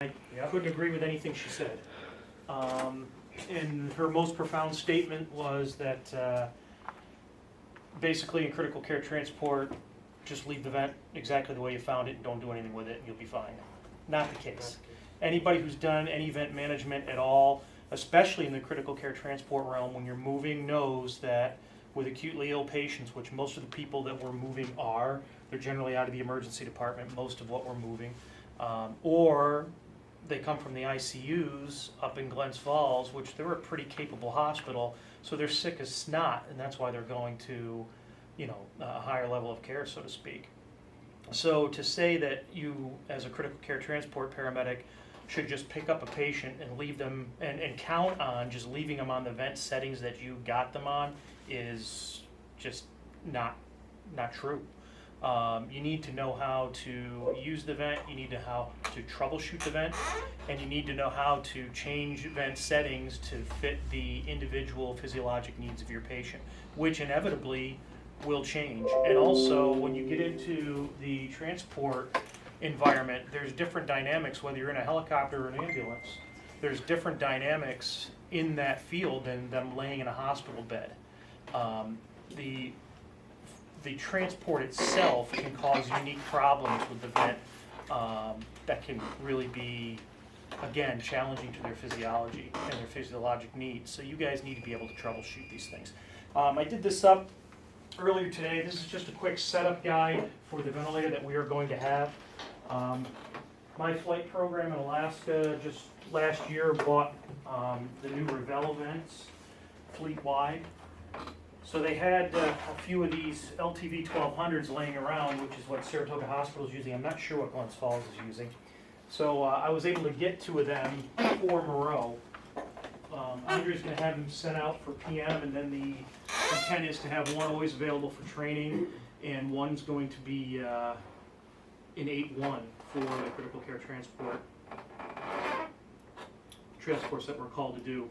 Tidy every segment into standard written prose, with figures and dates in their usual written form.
I couldn't agree with anything she said. And her most profound statement was that basically in critical care transport, just leave the vent exactly the way you found it and don't do anything with it and you'll be fine. Not the case. Anybody who's done any vent management at all, especially in the critical care transport realm, when you're moving, knows that with acutely ill patients, which most of the people that we're moving are, they're generally out of the emergency department, most of what we're moving, or they come from the ICUs up in Glens Falls, which they're a pretty capable hospital, so they're sick as snot, and that's why they're going to, you know, a higher level of care, so to speak. So to say that you, as a critical care transport paramedic, should just pick up a patient and leave them, and count on just leaving them on the vent settings that you got them on is just not true. You need to know how to use the vent, you need to know how to troubleshoot the vent, and you need to know how to change vent settings to fit the individual physiologic needs of your patient, which inevitably will change. And also, when you get into the transport environment, there's different dynamics, whether you're in a helicopter or an ambulance. There's different dynamics in that field than them laying in a hospital bed. The transport itself can cause unique problems with the vent that can really be, again, challenging to their physiology and their physiologic needs. So you guys need to be able to troubleshoot these things. I did this up earlier today. This is just a quick setup guide for the ventilator that we are going to have. My flight program in Alaska just last year bought the new Revell vents fleet-wide. So they had a few of these LTV 1200s laying around, which is what Saratoga Hospital is using. I'm not sure what Glens Falls is using. So I was able to get 2 of them for Moreau. Andre's going to have them sent out for PM, and then the intent is to have one always available for training, and one's going to be in 8-1 for the critical care transports that we're called to do.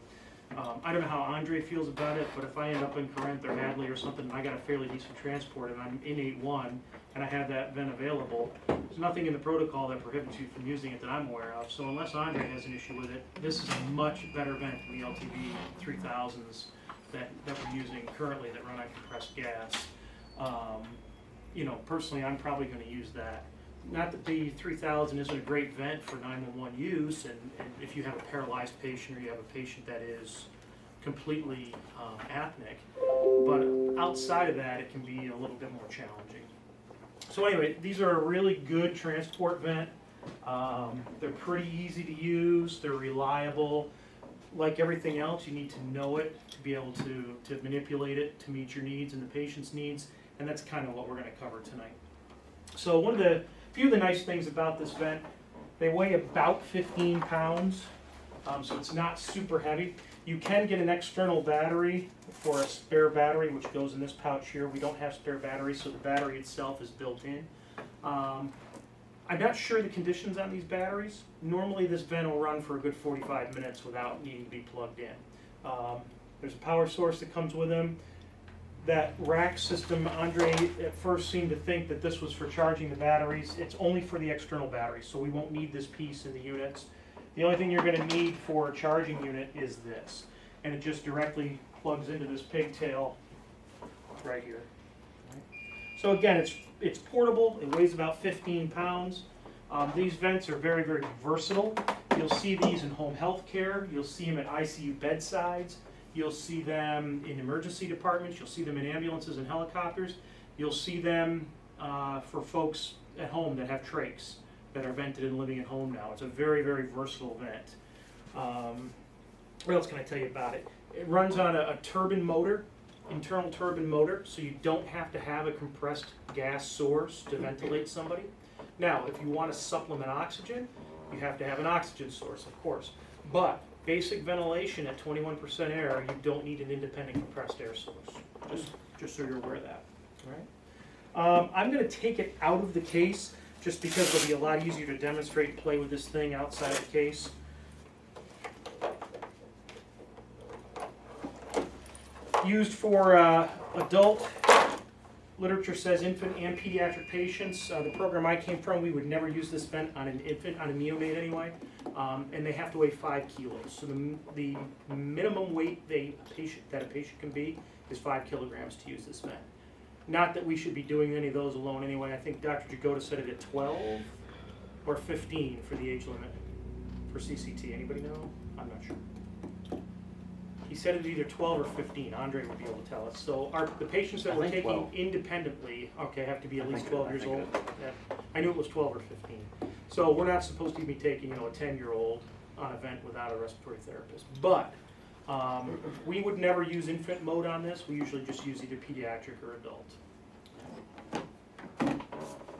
I don't know how Andre feels about it, but if I end up in Corinth or Hadley or something, and I got a fairly decent transport and I'm in 8-1 and I have that vent available, there's nothing in the protocol that prohibits you from using it that I'm aware of. So unless Andre has an issue with it, this is a much better vent than the LTV 3000s that we're using currently that run on compressed gas. You know, personally, I'm probably going to use that. Not that the 3000 isn't a great vent for 911 use, and if you have a paralyzed patient or you have a patient that is completely apneic, but outside of that, it can be a little bit more challenging. So anyway, these are a really good transport vent. They're pretty easy to use, they're reliable. Like everything else, you need to know it to be able to manipulate it to meet your needs and the patient's needs, and that's kind of what we're going to cover tonight. So few of the nice things about this vent, they weigh about 15 pounds, so it's not super heavy. You can get an external battery for a spare battery, which goes in this pouch here. We don't have spare batteries, so the battery itself is built in. I'm not sure the conditions on these batteries. Normally this vent will run for a good 45 minutes without needing to be plugged in. There's a power source that comes with them. That rack system, Andre at first seemed to think that this was for charging the batteries. It's only for the external batteries, so we won't need this piece in the units. The only thing you're going to need for a charging unit is this, and it just directly plugs into this pigtail right here. So again, it's portable. It weighs about 15 pounds. These vents are very, very versatile. You'll see these in home health care. You'll see them at ICU bedsides. You'll see them in emergency departments. You'll see them in ambulances and helicopters. You'll see them for folks at home that have trachs that are vented and living at home now. It's a very, very versatile vent. What else can I tell you about it? It runs on a turbine motor, internal turbine motor, so you don't have to have a compressed gas source to ventilate somebody. Now, if you want to supplement oxygen, you have to have an oxygen source, of course. But basic ventilation at 21% air, you don't need an independent compressed air source. Just so you're aware of that. All right. I'm going to take it out of the case just because it'll be a lot easier to demonstrate and play with this thing outside of the case. Used for adult literature says infant and pediatric patients. The program I came from, we would never use this vent on an infant, on a neonate anyway, and they have to weigh 5 kilos. So the minimum weight that a patient can be is 5 kilograms to use this vent. Not that we should be doing any of those alone anyway. I think Dr. Jagoda said it at 12 or 15 for the age limit for CCT. Anybody know? I'm not sure. He said it either 12 or 15. Andre would be able to tell us. So the patients that we're taking 12. independently, okay, have to be at least 12 years old. Yeah. I knew it was 12 or 15. So we're not supposed to be taking, a 10-year-old on a vent without a respiratory therapist. But we would never use infant mode on this. We usually just use either pediatric or adult.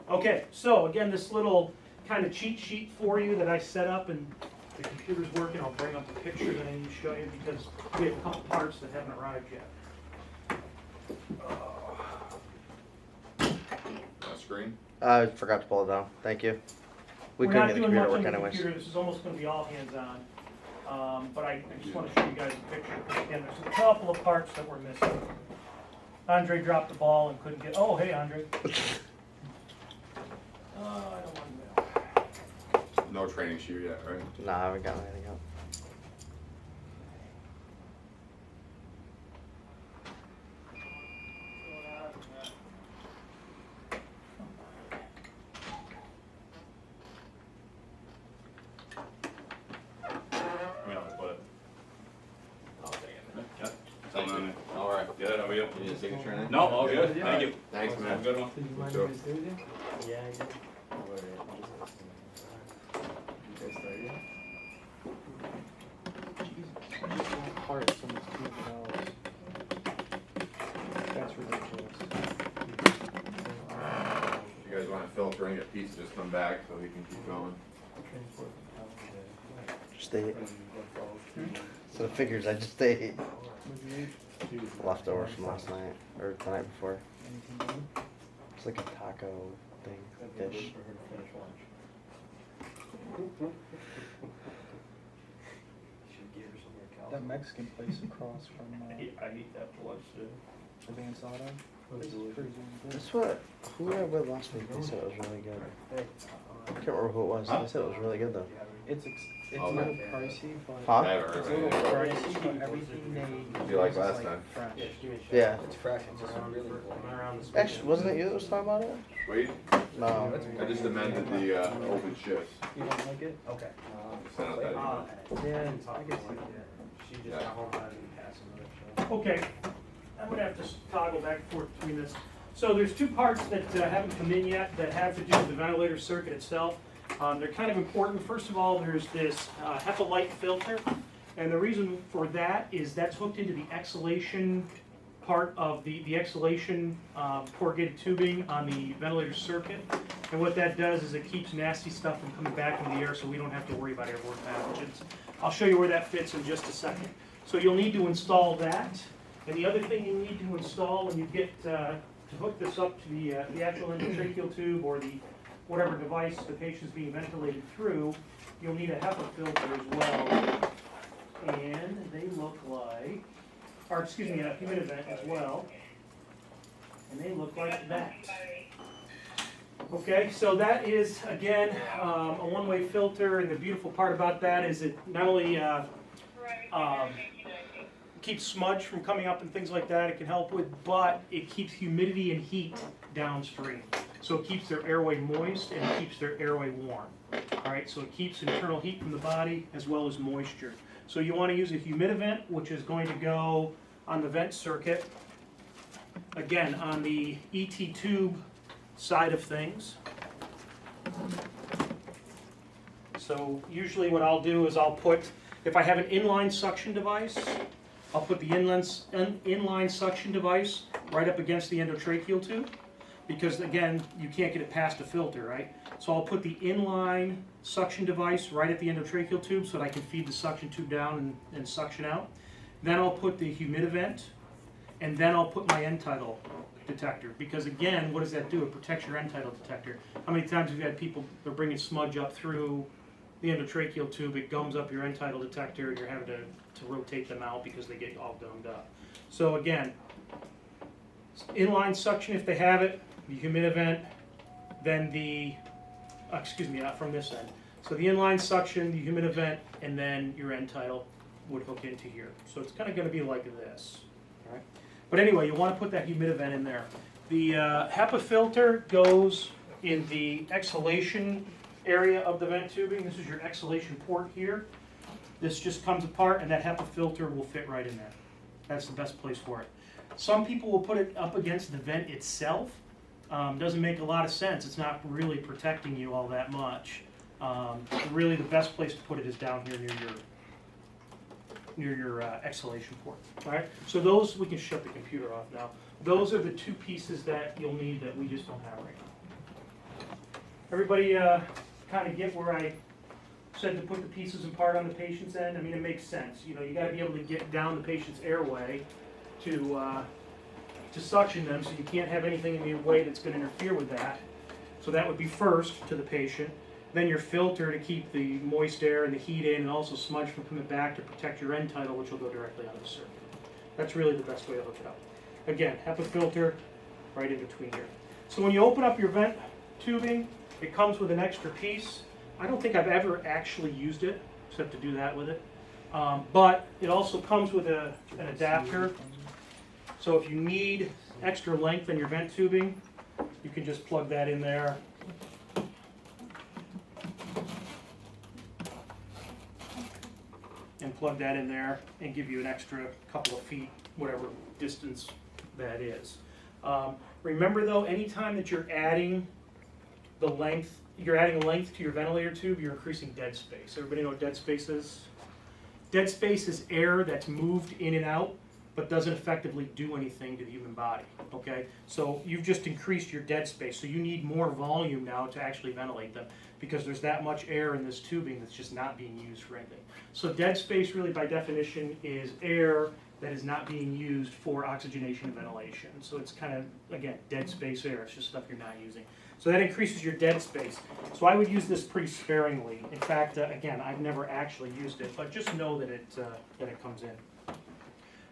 Okay, so again, this little kind of cheat sheet for you that I set up, and the computer's working. I'll bring up the picture that I need to show you because we have a couple parts that haven't arrived yet. Screen? I forgot to pull it down. Thank you. We We're couldn't not get the doing computer much to on work the anyways. computer. This is almost going to be all hands-on. But I just want to show you guys a picture. Again, there's a couple of parts that we're missing. Andre dropped the ball and couldn't get. Oh, hey, Andre. I don't want to. No training shoe yet, right? Nah, I haven't got anything up. Thank you. All right. Good, how are you? You need a signature in it? No, all good, thank you. Thanks, man. Have a good one. Did you mind Sure. me to stay with you? Yeah, I did. You guys started? Jesus, so hard, it's almost $200. That's ridiculous. You guys wanna filter and get pizza, just come back so we can keep going. Just ate. So the figures I just ate. Leftovers from last night, or the night before. It's like a taco thing, dish. That Mexican place across from I eat that for lunch too. Advanced Auto. It's pretty damn good. That's what, who were I with last week? They said it was really good. I can't remember who it was. They said it was really good though. It's a Oh, little man. pricey, but Huh? I haven't it's a heard little anything. pricey, but everything they Did you like use is, last time? fresh. Yeah. It's fresh. It's just really good. Actually, wasn't it you that was talking about it? Sweet, No. I just amended the, open shifts. You don't like it? Okay. Sent out that email. Yeah, I can see that. Yeah. Okay, I'm gonna have to toggle back and forth between this. So there's two parts that haven't come in yet that have to do with the ventilator circuit itself. They're kind of important. First of all, there's this HEPA light filter, and the reason for that is that's hooked into the exhalation part of the exhalation corrugated tubing on the ventilator circuit. And what that does is it keeps nasty stuff from coming back into the air, so we don't have to worry about airborne pathogens. I'll show you where that fits in just a second. So you'll need to install that. And the other thing you need to install when you get to hook this up to the actual endotracheal tube or the whatever device the patient's being ventilated through, you'll need a HEPA filter as well. And they look like, or excuse me, a humidivent as well. And they look like that. Okay, so that is, again, a one-way filter, and the beautiful part about that is it not only keeps smudge from coming up and things like that, it can help with, but it keeps humidity and heat downstream. So it keeps their airway moist and it keeps their airway warm. All right, so it keeps internal heat from the body as well as moisture. So you want to use a humidivent, which is going to go on the vent circuit. Again, on the ET tube side of things. So usually what I'll do is I'll put, if I have an inline suction device, I'll put the inline suction device right up against the endotracheal tube, because again, you can't get it past a filter, right? So I'll put the inline suction device right at the endotracheal tube so that I can feed the suction tube down and suction out. Then I'll put the humidivent, and then I'll put my end tidal detector, because again, what does that do? It protects your end tidal detector. How many times have you had people, they're bringing smudge up through the endotracheal tube, it gums up your end tidal detector, and you're having to rotate them out because they get all gummed up. So again, Inline suction if they have it, the humid vent, then from this end. So the inline suction, the humid vent, and then your end tidal would hook into here. So it's kind of going to be like this. All right? But anyway, you want to put that humid vent in there. The HEPA filter goes in the exhalation area of the vent tubing. This is your exhalation port here. This just comes apart and that HEPA filter will fit right in there. That's the best place for it. Some people will put it up against the vent itself. Doesn't make a lot of sense. It's not really protecting you all that much. Really the best place to put it is down here near your exhalation port. All right, so those, we can shut the computer off now. Those are the two pieces that you'll need that we just don't have right now. Everybody kind of get where I said to put the pieces apart on the patient's end? I mean, it makes sense. You know, you got to be able to get down the patient's airway to suction them, so you can't have anything in your way that's going to interfere with that. So that would be first to the patient. Then your filter to keep the moist air and the heat in, and also smudge from coming back to protect your end tidal, which will go directly onto the circuit. That's really the best way to hook it up. Again, HEPA filter right in between here. So when you open up your vent tubing, it comes with an extra piece. I don't think I've ever actually used it, except to do that with it. But it also comes with an adapter. So if you need extra length in your vent tubing, you can just plug that in there. And plug that in there and give you an extra couple of feet, whatever distance that is. Remember though, anytime that you're adding the length, length to your ventilator tube, you're increasing dead space. Everybody know what dead space is? Dead space is air that's moved in and out, but doesn't effectively do anything to the human body, okay? So you've just increased your dead space, so you need more volume now to actually ventilate them, because there's that much air in this tubing that's just not being used for anything. So dead space really by definition is air that is not being used for oxygenation and ventilation. So it's kind of, again, dead space air, it's just stuff you're not using. So that increases your dead space. So I would use this pretty sparingly. In fact, again, I've never actually used it, but just know that it comes in.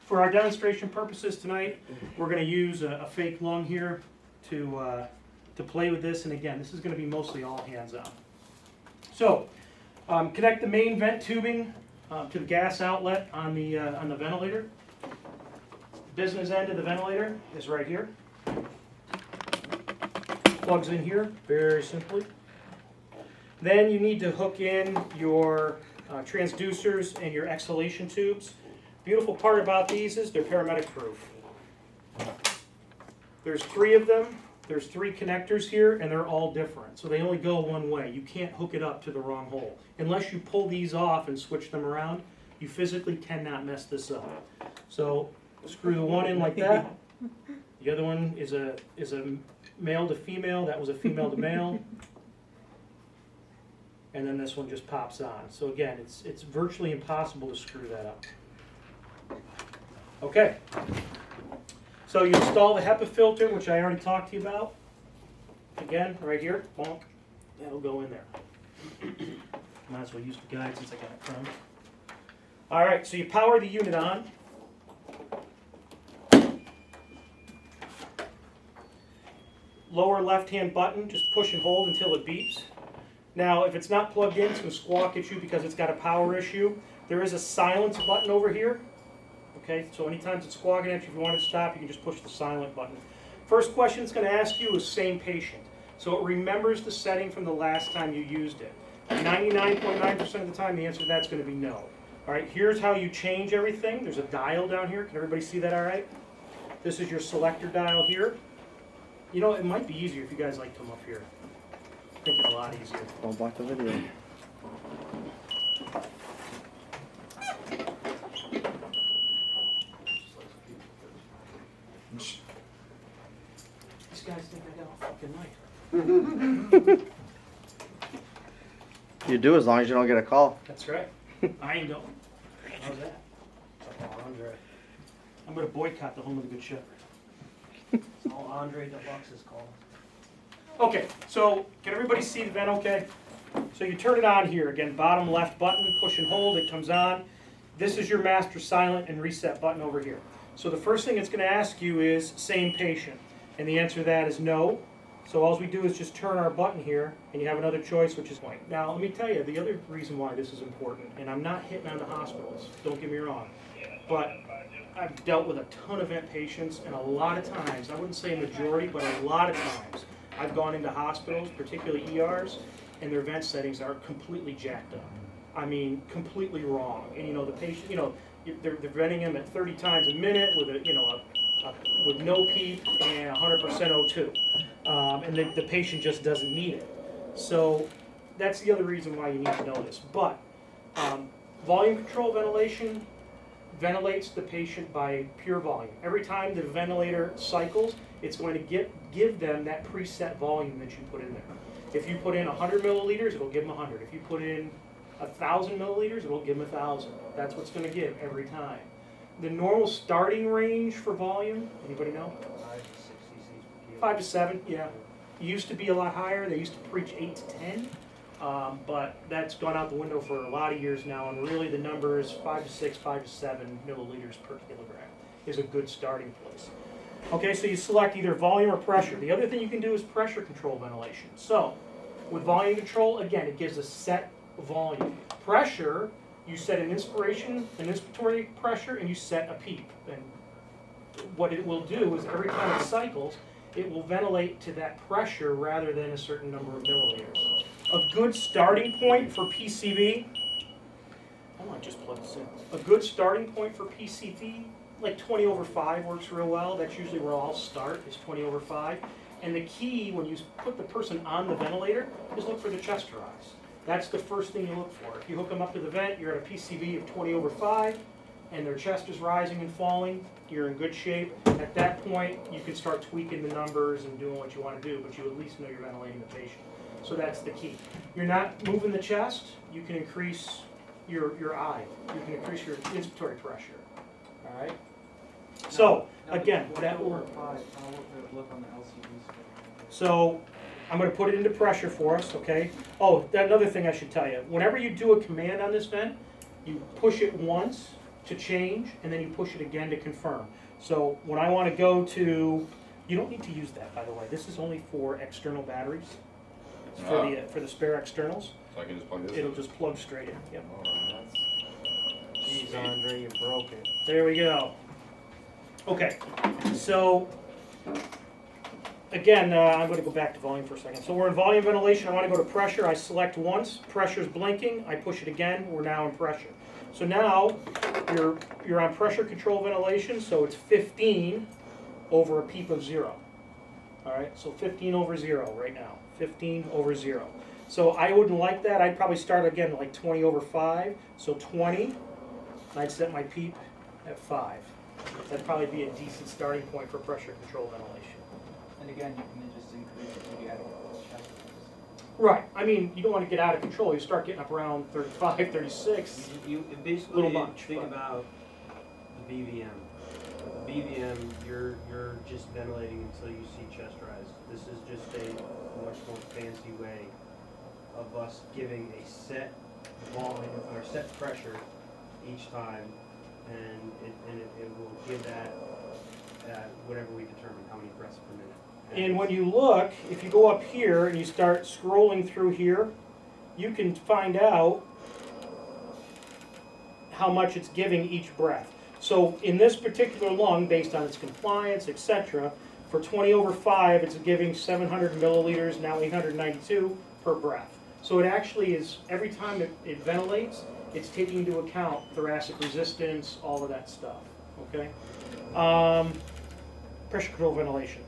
For our demonstration purposes tonight, we're going to use a fake lung here to play with this. And again, this is going to be mostly all hands-on. So connect the main vent tubing to the gas outlet on the ventilator. Business end of the ventilator is right here. Plugs in here very simply. Then you need to hook in your transducers and your exhalation tubes. Beautiful part about these is they're paramedic proof. There's 3 of them. There's 3 connectors here, and they're all different. So they only go one way. You can't hook it up to the wrong hole. Unless you pull these off and switch them around, you physically cannot mess this up. So screw the one in like that. The other one is a male to female. That was a female to male. And then this one just pops on. So again, it's virtually impossible to screw that up. Okay. So you install the HEPA filter, which I already talked to you about. Again, right here, bonk, that'll go in there. Might as well use the guide since I got it from. All right, so you power the unit on. Lower left-hand button, just push and hold until it beeps. Now, if it's not plugged in, it's going to squawk at you because it's got a power issue. There is a silence button over here. Okay, so anytime it's squawking at you, if you want it to stop, you can just push the silent button. First question it's going to ask you is same patient. So it remembers the setting from the last time you used it. 99.9% of the time, the answer to that's going to be no. All right, here's how you change everything. There's a dial down here. Can everybody see that all right? This is your selector dial here. You know, it might be easier if you guys like to come up here. I think it's a lot easier. Don't block the video. These guys think I got a fucking night. You do as long as you don't get a call. That's right. I ain't going. How's that? Oh, Andre. I'm going to boycott the Home of the Good Shepherd. It's all Andre Deluxe's call. Okay, so can everybody see the vent okay? So you turn it on here. Again, bottom left button, push and hold, it comes on. This is your master silent and reset button over here. So the first thing it's gonna ask you is, same patient, and the answer to that is no. So all we do is just turn our button here, and you have another choice, which is point. Now, let me tell you, the other reason why this is important, and I'm not hitting on the hospitals, don't get me wrong, but I've dealt with a ton of vent patients, and a lot of times, I wouldn't say a majority, but a lot of times, I've gone into hospitals, particularly ERs, and their vent settings are completely jacked up. I mean, completely wrong. And you know, the patient, you know, they're venting them at 30 times a minute with a, you know, with no PEEP and 100% O2. And the patient just doesn't need it. So that's the other reason why you need to know this. But volume control ventilation ventilates the patient by pure volume. Every time the ventilator cycles, it's going to give them that preset volume that you put in there. If you put in 100 milliliters, it'll give them 100. If you put in 1,000 milliliters, it'll give them 1,000. That's what's going to give every time. The normal starting range for volume, anybody know? 5 to 7, yeah. It used to be a lot higher. They used to preach 8 to 10, but that's gone out the window for a lot of years now. And really, the number is 5 to 6, 5 to 7 milliliters per kilogram is a good starting place. Okay, so you select either volume or pressure. The other thing you can do is pressure control ventilation. So, with volume control, again, it gives a set volume. Pressure, you set an inspiratory pressure, and you set a PEEP. And what it will do is every time it cycles, it will ventilate to that pressure rather than a certain number of milliliters. A good starting point for PCV, I might just plug this in. A good starting point for PCV, like 20 over 5 works real well. That's usually where I'll start, is 20 over 5. And the key, when you put the person on the ventilator, is look for the chest to rise. That's the first thing you look for. If you hook them up to the vent, you're at a PCV of 20 over 5, and their chest is rising and falling, you're in good shape. At that point, you can start tweaking the numbers and doing what you want to do, but you at least know you're ventilating the patient. So that's the key. You're not moving the chest, you can increase your eye. You can increase your inspiratory pressure. All right? So, again, that will... Look on the LCD screen. So, I'm going to put it into pressure for us, okay? Oh, another thing I should tell you. Whenever you do a command on this vent, you push it once to change, and then you push it again to confirm. So when I want to go to, you don't need to use that, by the way. This is only for external batteries. It's for the spare externals. So I can just plug this It'll in? just plug straight in. Yep. Jeez, Andre, you broke it. There we go. Okay, so again, I'm going to go back to volume for a second. So we're in volume ventilation. I want to go to pressure. I select once. Pressure's blinking. I push it again. We're now in pressure. So now you're on pressure control ventilation. So it's 15 over a PEEP of 0. All right. So 15 over 0 right now. 15 over 0. So I wouldn't like that. I'd probably start again like 20 over 5. So 20. And I'd set my PEEP at 5. That'd probably be a decent starting point for pressure control ventilation. And again, you can just increase it to get chest. Right. I mean, you don't want to get out of control. You start getting up around 35, 36. You basically Little much, think but- about the BVM. The BVM, you're just ventilating until you see chest rise. This is just a much more fancy way of us giving a set volume or set pressure each time, and it will give that whatever we determine how many breaths per minute. And when you look, if you go up here and you start scrolling through here, you can find out how much it's giving each breath. So in this particular lung, based on its compliance, etc., for 20 over 5, it's giving 700 milliliters, now 892 per breath. So it actually is, every time it ventilates, it's taking into account thoracic resistance, all of that stuff, okay? Pressure control ventilation.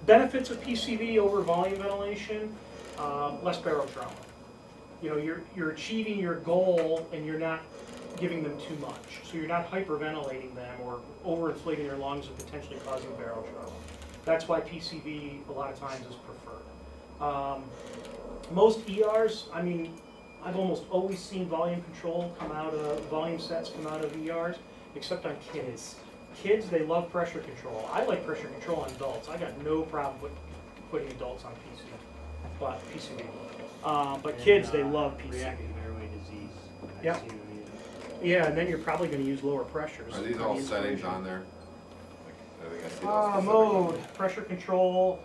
Benefits of PCV over volume ventilation, less barotrauma. You know, you're achieving your goal and you're not giving them too much. So you're not hyperventilating them or overinflating their lungs and potentially causing barotrauma. That's why PCV a lot of times is preferred. Most ERs, I mean, I've almost always seen volume control come out of, volume sets come out of ERs, except on kids. Kids, they love pressure control. I like pressure control on adults. I got no problem with putting adults on PCV. But kids, they love PCV. Reactive airway disease. Yep. Yeah, and then you're probably going to use lower pressures. Are these all settings on there? I think I see those specific Mode, ones. pressure control,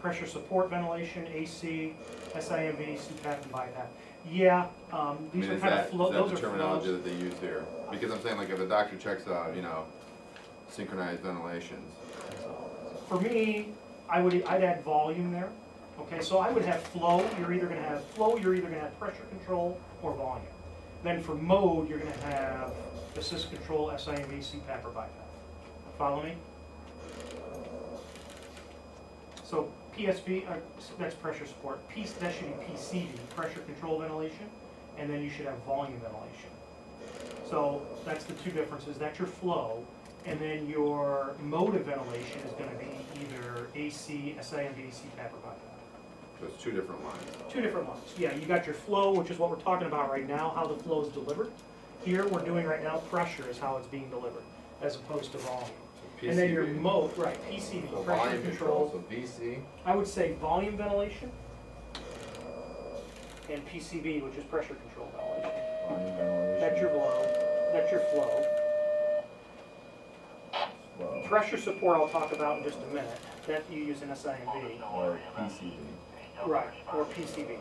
pressure support ventilation, AC, SIMV, CPAP, and BiPAP. Yeah, I these mean, are is kind of that, flow, is that those the are terminology flows. that they use here? Because I'm saying, like, if a doctor checks out, synchronized ventilations, For me, I'd add volume there. Okay, so I would have flow, you're either gonna have flow, you're either gonna have pressure control or volume. Then for mode, you're gonna have assist control, SIMV, CPAP, or BiPAP. Follow me? So PSV, that's pressure support. That should be PCV, pressure control ventilation, and then you should have volume ventilation. So that's the two differences. That's your flow, and then your mode of ventilation is going to be either AC, SIMV, CPAP, or BiPAP. so it's two different lines. Two different lines. Yeah, you got your flow, which is what we're talking about right now, how the flow is delivered. Here, we're doing right now, pressure is how it's being delivered, as opposed to volume. So And then your PCV. mode, right, PCV, So pressure volume control. control, so VC, I would say volume ventilation and PCV, which is pressure control ventilation. volume ventilation. That's your blow, that's your flow. Flow, Pressure support I'll talk about in just a minute. That you use in SIMV. or PCV. Right, or PCV.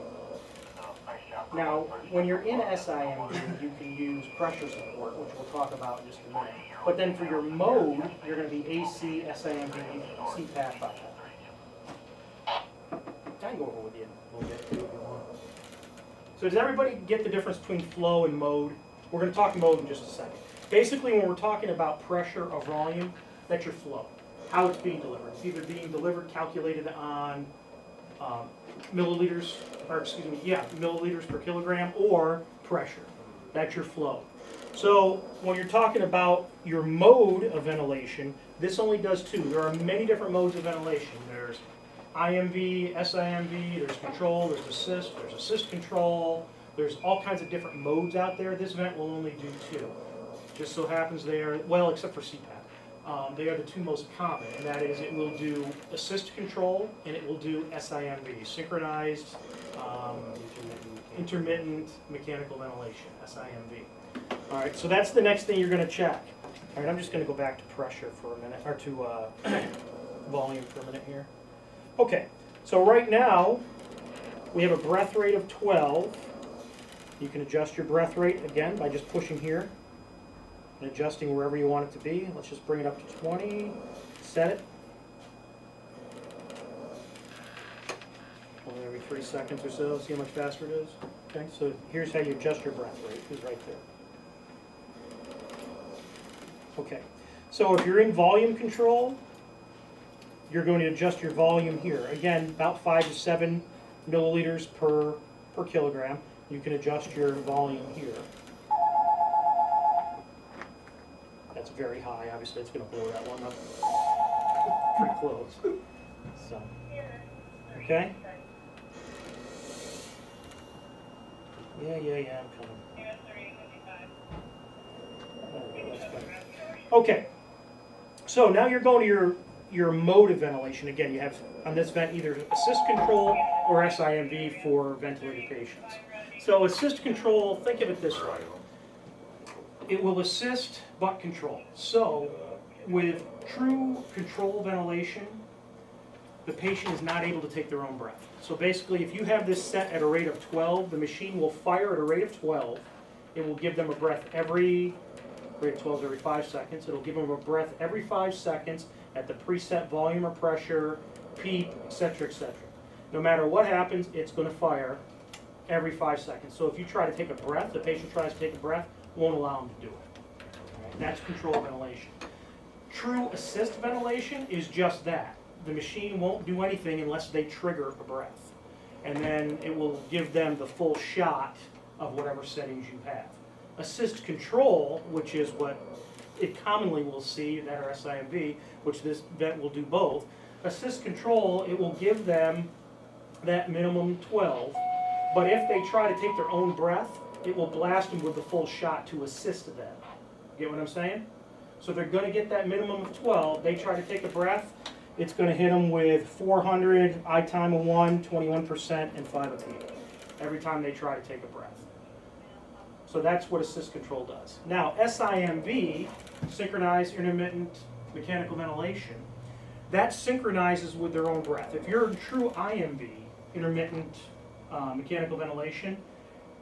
Now, when you're in SIMV, you can use pressure support, which we'll talk about in just a minute. But then for your mode, you're going to be AC, SIMV, CPAP, BiPAP. I can go over with you a little bit too if you want. So does everybody get the difference between flow and mode? We're going to talk mode in just a second. Basically, when we're talking about pressure or volume, that's your flow. How it's being delivered. It's either being delivered calculated on milliliters per kilogram, or pressure. That's your flow. So when you're talking about your mode of ventilation, this only does two. There are many different modes of ventilation. There's IMV, SIMV, there's control, there's assist control, there's all kinds of different modes out there. This vent will only do two. Just so happens they are, well, except for CPAP. They are the two most common, and that is it will do assist control and it will do SIMV, synchronized intermittent mechanical ventilation, SIMV. All right, so that's the next thing you're going to check. All right, I'm just going to go back to pressure for a minute, or to volume for a minute here. Okay, so right now we have a breath rate of 12. You can adjust your breath rate again by just pushing here and adjusting wherever you want it to be. Let's just bring it up to 20, set it. Only every 3 seconds or so, see how much faster it is? Okay, so here's how you adjust your breath rate, it's right there. Okay, so if you're in volume control, you're going to adjust your volume here. Again, about 5 to 7 milliliters per kilogram. You can adjust your volume here. That's very high, obviously it's going to blow that one up pretty close. So, okay? Yeah, I'm coming. That's better. Okay, so now you're going to your mode of ventilation. Again, you have on this vent either assist control or SIMV for ventilated patients. So assist control, think of it this way. It will assist but control. So with true control ventilation, the patient is not able to take their own breath. So basically, if you have this set at a rate of 12, the machine will fire at a rate of 12. It will give them a breath rate of 12 is every 5 seconds. It'll give them a breath every 5 seconds at the preset volume or pressure, PEEP, etc., etc. No matter what happens, it's going to fire every 5 seconds. So if you try to take a breath, the patient tries to take a breath, won't allow them to do it. Okay? That's control ventilation. True assist ventilation is just that. The machine won't do anything unless they trigger a breath. And then it will give them the full shot of whatever settings you have. Assist control, which is what it commonly will see, that or SIMV, which this vent will do both. Assist control, it will give them that minimum 12, but if they try to take their own breath, it will blast them with the full shot to assist them. Get what I'm saying? So they're going to get that minimum of 12. They try to take a breath, it's going to hit them with 400, I time of 1, 21%, and 5 of PEEP every time they try to take a breath. So that's what assist control does. Now, SIMV, synchronized intermittent mechanical ventilation, that synchronizes with their own breath. If you're in true IMV, intermittent mechanical ventilation,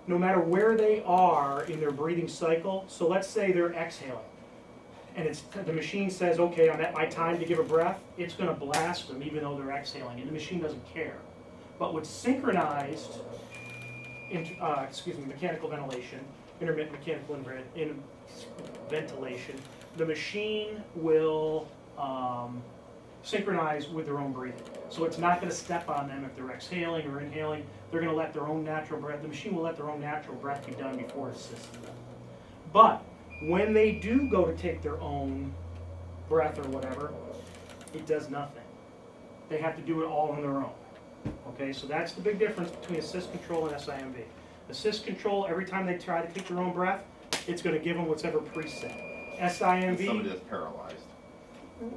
no matter where they are in their breathing cycle, so let's say they're exhaling, and the machine says, okay, I'm at my time to give a breath, it's going to blast them even though they're exhaling, and the machine doesn't care. But with synchronized mechanical ventilation, intermittent mechanical ventilation, the machine will synchronize with their own breathing. So it's not going to step on them if they're exhaling or inhaling. They're going to let their own natural breath, the machine will let their own natural breath be done before it assists them. But when they do go to take their own breath or whatever, it does nothing. They have to do it all on their own. Okay, so that's the big difference between assist control and SIMV. Assist control, every time they try to take their own breath, it's going to give them whatever preset. SIMV, Somebody that's paralyzed.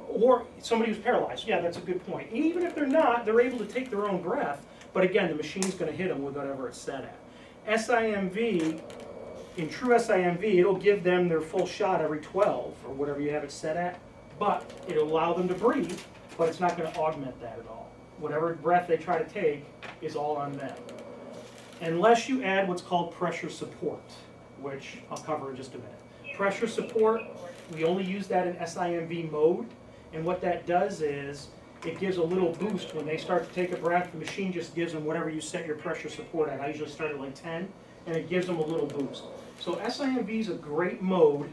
or somebody who's paralyzed. Yeah, that's a good point. And even if they're not, they're able to take their own breath, but again, the machine's going to hit them with whatever it's set at. SIMV, in true SIMV, it'll give them their full shot every 12, or whatever you have it set at, but it'll allow them to breathe, but it's not going to augment that at all. Whatever breath they try to take is all on them. Unless you add what's called pressure support, which I'll cover in just a minute. Pressure support, we only use that in SIMV mode, and what that does is it gives a little boost when they start to take a breath. The machine just gives them whatever you set your pressure support at. I usually start at like 10, and it gives them a little boost. So SIMV is a great mode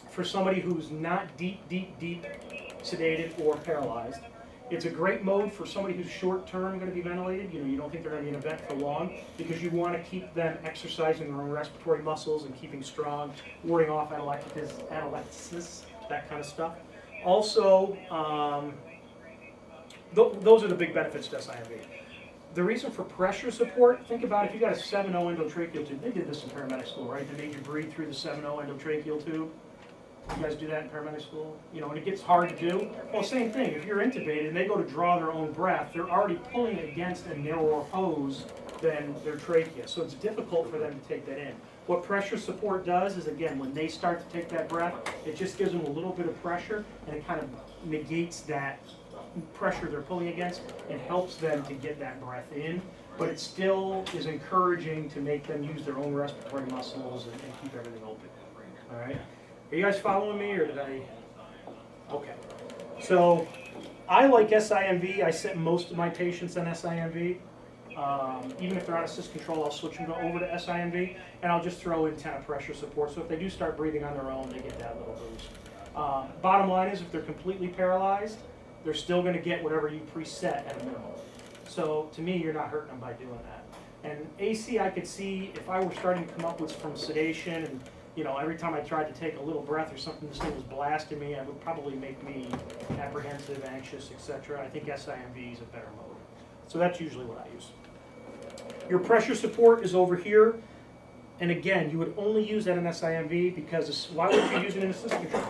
for somebody who's not deep sedated or paralyzed. It's a great mode for somebody who's short-term going to be ventilated. You know, you don't think they're going to be in a vent for long, because you want to keep them exercising their own respiratory muscles and keeping strong, warding off atelectasis, that kind of stuff. Also, those are the big benefits to SIMV. The reason for pressure support, think about if you got a 7.0 endotracheal tube. They did this in paramedic school, right? They made you breathe through the 7.0 endotracheal tube. You guys do that in paramedic school? You know, and it gets hard to do. Well, same thing. If you're intubated and they go to draw their own breath, they're already pulling against a narrower hose than their trachea. So it's difficult for them to take that in. What pressure support does is, again, when they start to take that breath, it just gives them a little bit of pressure, and it kind of negates that pressure they're pulling against and helps them to get that breath in. But it still is encouraging to make them use their own respiratory muscles and keep everything open. All right? Are you guys following me, or did I? Okay. So I like SIMV. I set most of my patients on SIMV. Even if they're on assist control, I'll switch them over to SIMV, and I'll just throw in 10 of pressure support. So if they do start breathing on their own, they get that little boost. Bottom line is, if they're completely paralyzed, they're still going to get whatever you preset at a minimum. So to me, you're not hurting them by doing that. And AC, I could see if I were starting to come up with from sedation, and you know, every time I tried to take a little breath or something, this thing was blasting me, it would probably make me apprehensive, anxious, etc. I think SIMV is a better mode. So that's usually what I use. Your pressure support is over here. And again, you would only use that in SIMV because, why would you use it in assist control?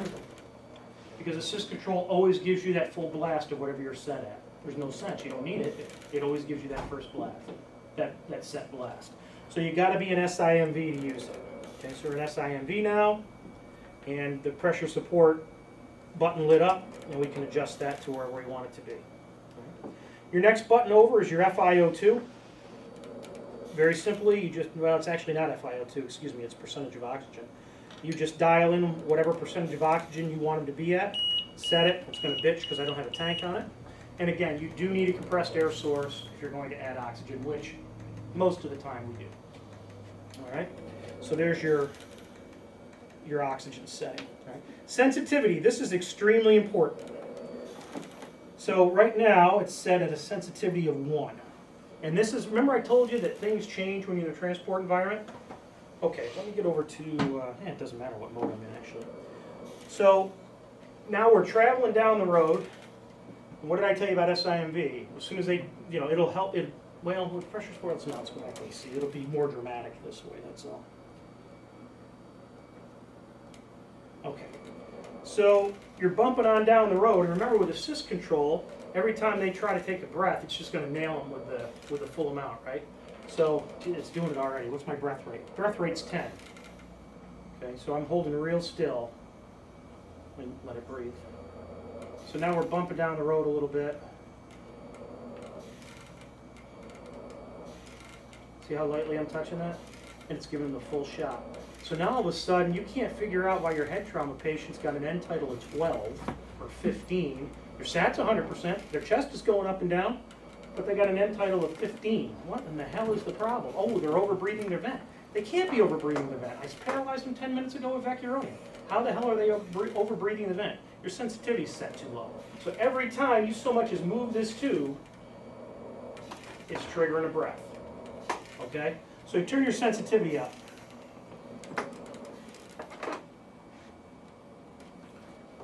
Because assist control always gives you that full blast of whatever you're set at. There's no sense, you don't need it. It always gives you that first blast, that set blast. So you gotta be in SIMV to use it. Okay, so we're in SIMV now, and the pressure support button lit up, and we can adjust that to where we want it to be. Right. Your next button over is your FiO2. Very simply, you just, well, it's actually not FiO2, excuse me, it's percentage of oxygen. You just dial in whatever percentage of oxygen you want them to be at, set it. It's going to bitch because I don't have a tank on it. And again, you do need a compressed air source if you're going to add oxygen, which most of the time we do. All right. So there's your oxygen setting. Right? Sensitivity, this is extremely important. So right now it's set at a sensitivity of 1. And this is, remember I told you that things change when you're in a transport environment? Okay, let me get over to, it doesn't matter what mode I'm in actually. So now we're traveling down the road. And what did I tell you about SIMV? As soon as they, you know, it'll help, well, with pressure support, let's not go back to AC. It'll be more dramatic this way, that's all. Okay, so you're bumping on down the road, and remember with assist control, every time they try to take a breath, it's just going to nail them with the full amount, right? So it's doing it already. What's my breath rate? Breath rate's 10. Okay, so I'm holding real still. Let it breathe. So now we're bumping down the road a little bit. See how lightly I'm touching that? And it's giving them the full shot. So now all of a sudden, you can't figure out why your head trauma patient's got an end tidal of 12 or 15. Their SAT's 100%, their chest is going up and down, but they got an end tidal of 15. What in the hell is the problem? Oh, they're overbreathing their vent. They can't be overbreathing the vent. I paralyzed them 10 minutes ago with vecuronium. How the hell are they overbreathing the vent? Your sensitivity's set too low. So every time you so much as move this tube, it's triggering a breath. Okay? So you turn your sensitivity up.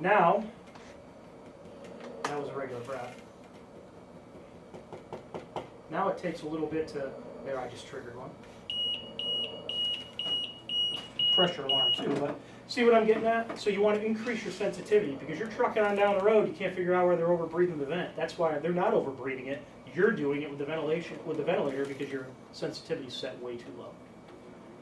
Now, that was a regular breath. Now it takes a little bit to, there I just triggered one. Pressure alarm too, but see what I'm getting at? So you want to increase your sensitivity because you're trucking on down the road, you can't figure out where they're overbreathing the vent. That's why they're not overbreathing it. You're doing it with the ventilation, with the ventilator because your sensitivity is set way too low.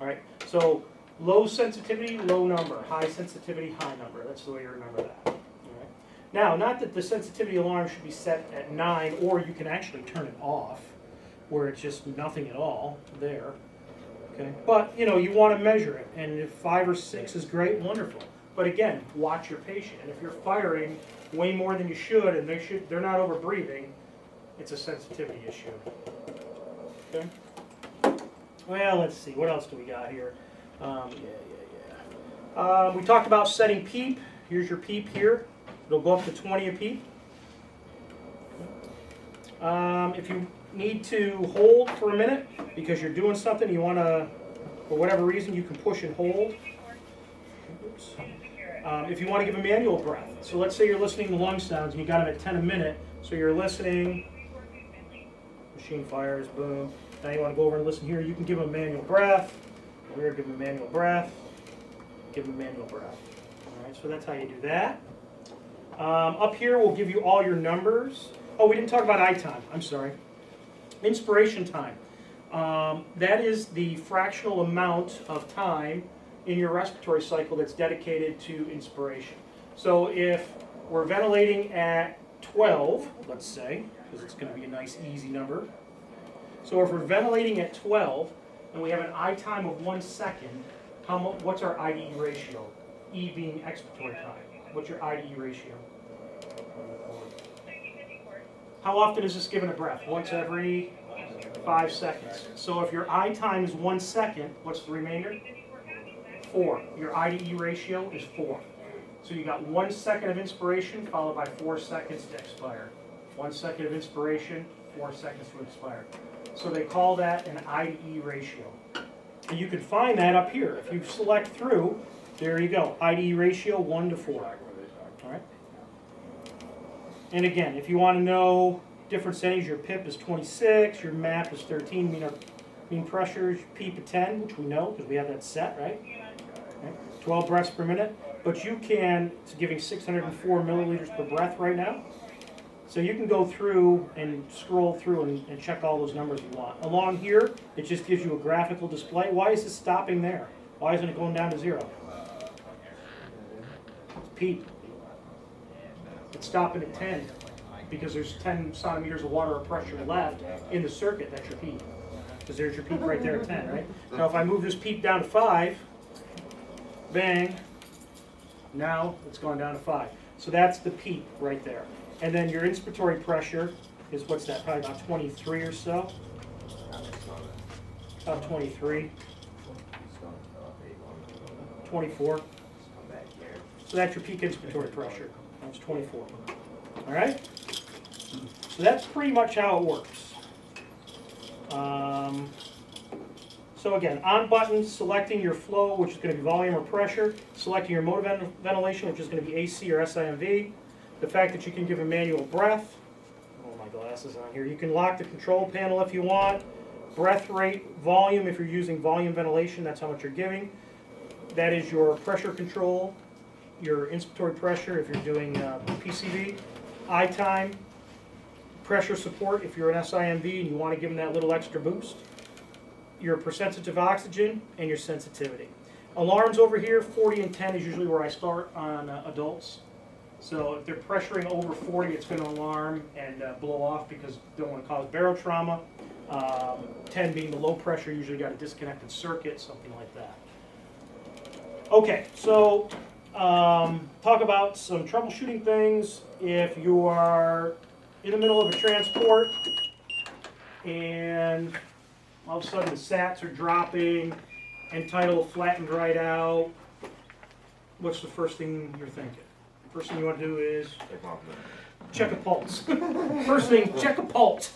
All right, so low sensitivity, low number. High sensitivity, high number. That's the way you remember that. All right. Now, not that the sensitivity alarm should be set at 9, or you can actually turn it off, where it's just nothing at all there. Okay, but you know you want to measure it, and if 5 or 6 is great, wonderful. But again, watch your patient. And if you're firing way more than you should, and they're not overbreathing, it's a sensitivity issue. Okay. Well, let's see. What else do we got here? We talked about setting PEEP. Here's your PEEP here. It'll go up to 20 a PEEP. If you need to hold for a minute because you're doing something, you want to, for whatever reason, you can push and hold. Oops. If you want to give a manual breath. So let's say you're listening to lung sounds and you got them at 10 a minute. So you're listening. Machine fires, boom. Now you want to go over and listen here. You can give them a manual breath. Over here, give them a manual breath. Give them a manual breath. All right, so that's how you do that. Up here, we'll give you all your numbers. Oh, we didn't talk about eye time. I'm sorry. Inspiration time. That is the fractional amount of time in your respiratory cycle that's dedicated to inspiration. So if we're ventilating at 12, let's say, because it's going to be a nice easy number. So if we're ventilating at 12 and we have an I time of 1 second, what's our IDE ratio? E being expiratory time. What's your IDE ratio? How often is this given a breath? Once every 5 seconds. So if your I time is 1 second, what's the remainder? 4. Your IDE ratio is 4. So you got 1 second of inspiration followed by 4 seconds to expire. 1 second of inspiration, 4 seconds to expire. So they call that an IDE ratio. And you can find that up here. If you select through, there you go. IDE ratio 1 to 4. All right. And again, if you want to know different settings, your PIP is 26, your MAP is 13, mean pressures, PEEP at 10, which we know because we have that set, right? 12 breaths per minute. But you can, it's giving 604 milliliters per breath right now. So you can go through and scroll through and check all those numbers you want. Along here, it just gives you a graphical display. Why is it stopping there? Why isn't it going down to 0? It's PEEP. It's stopping at 10 because there's 10 centimeters of water or pressure left in the circuit. That's your PEEP. Because there's your PEEP right there at 10, right? Now if I move this PEEP down to 5, bang, now it's gone down to 5. So that's the PEEP right there. And then your inspiratory pressure is, what's that, probably about 23 or so? About 23. 24. So that's your peak inspiratory pressure. That's 24. All right? So that's pretty much how it works. So again, on button, selecting your flow, which is going to be volume or pressure, selecting your mode of ventilation, which is going to be AC or SIMV, the fact that you can give a manual breath, oh my glasses on here, you can lock the control panel if you want, breath rate, volume, if you're using volume ventilation, that's how much you're giving. That is your pressure control, your inspiratory pressure if you're doing PCV, eye time, pressure support if you're an SIMV and you want to give them that little extra boost, your percentage of oxygen, and your sensitivity. Alarms over here, 40 and 10 is usually where I start on adults. So if they're pressuring over 40, it's going to alarm and blow off because you don't want to cause barotrauma. 10 being the low pressure, usually got a disconnected circuit, something like that. Okay, so talk about some troubleshooting things. If you are in the middle of a transport and all of a sudden the sats are dropping, end tidal flattened right out, what's the first thing you're thinking? First thing you want to do is Take them off the- check a pulse. First thing, check a pulse.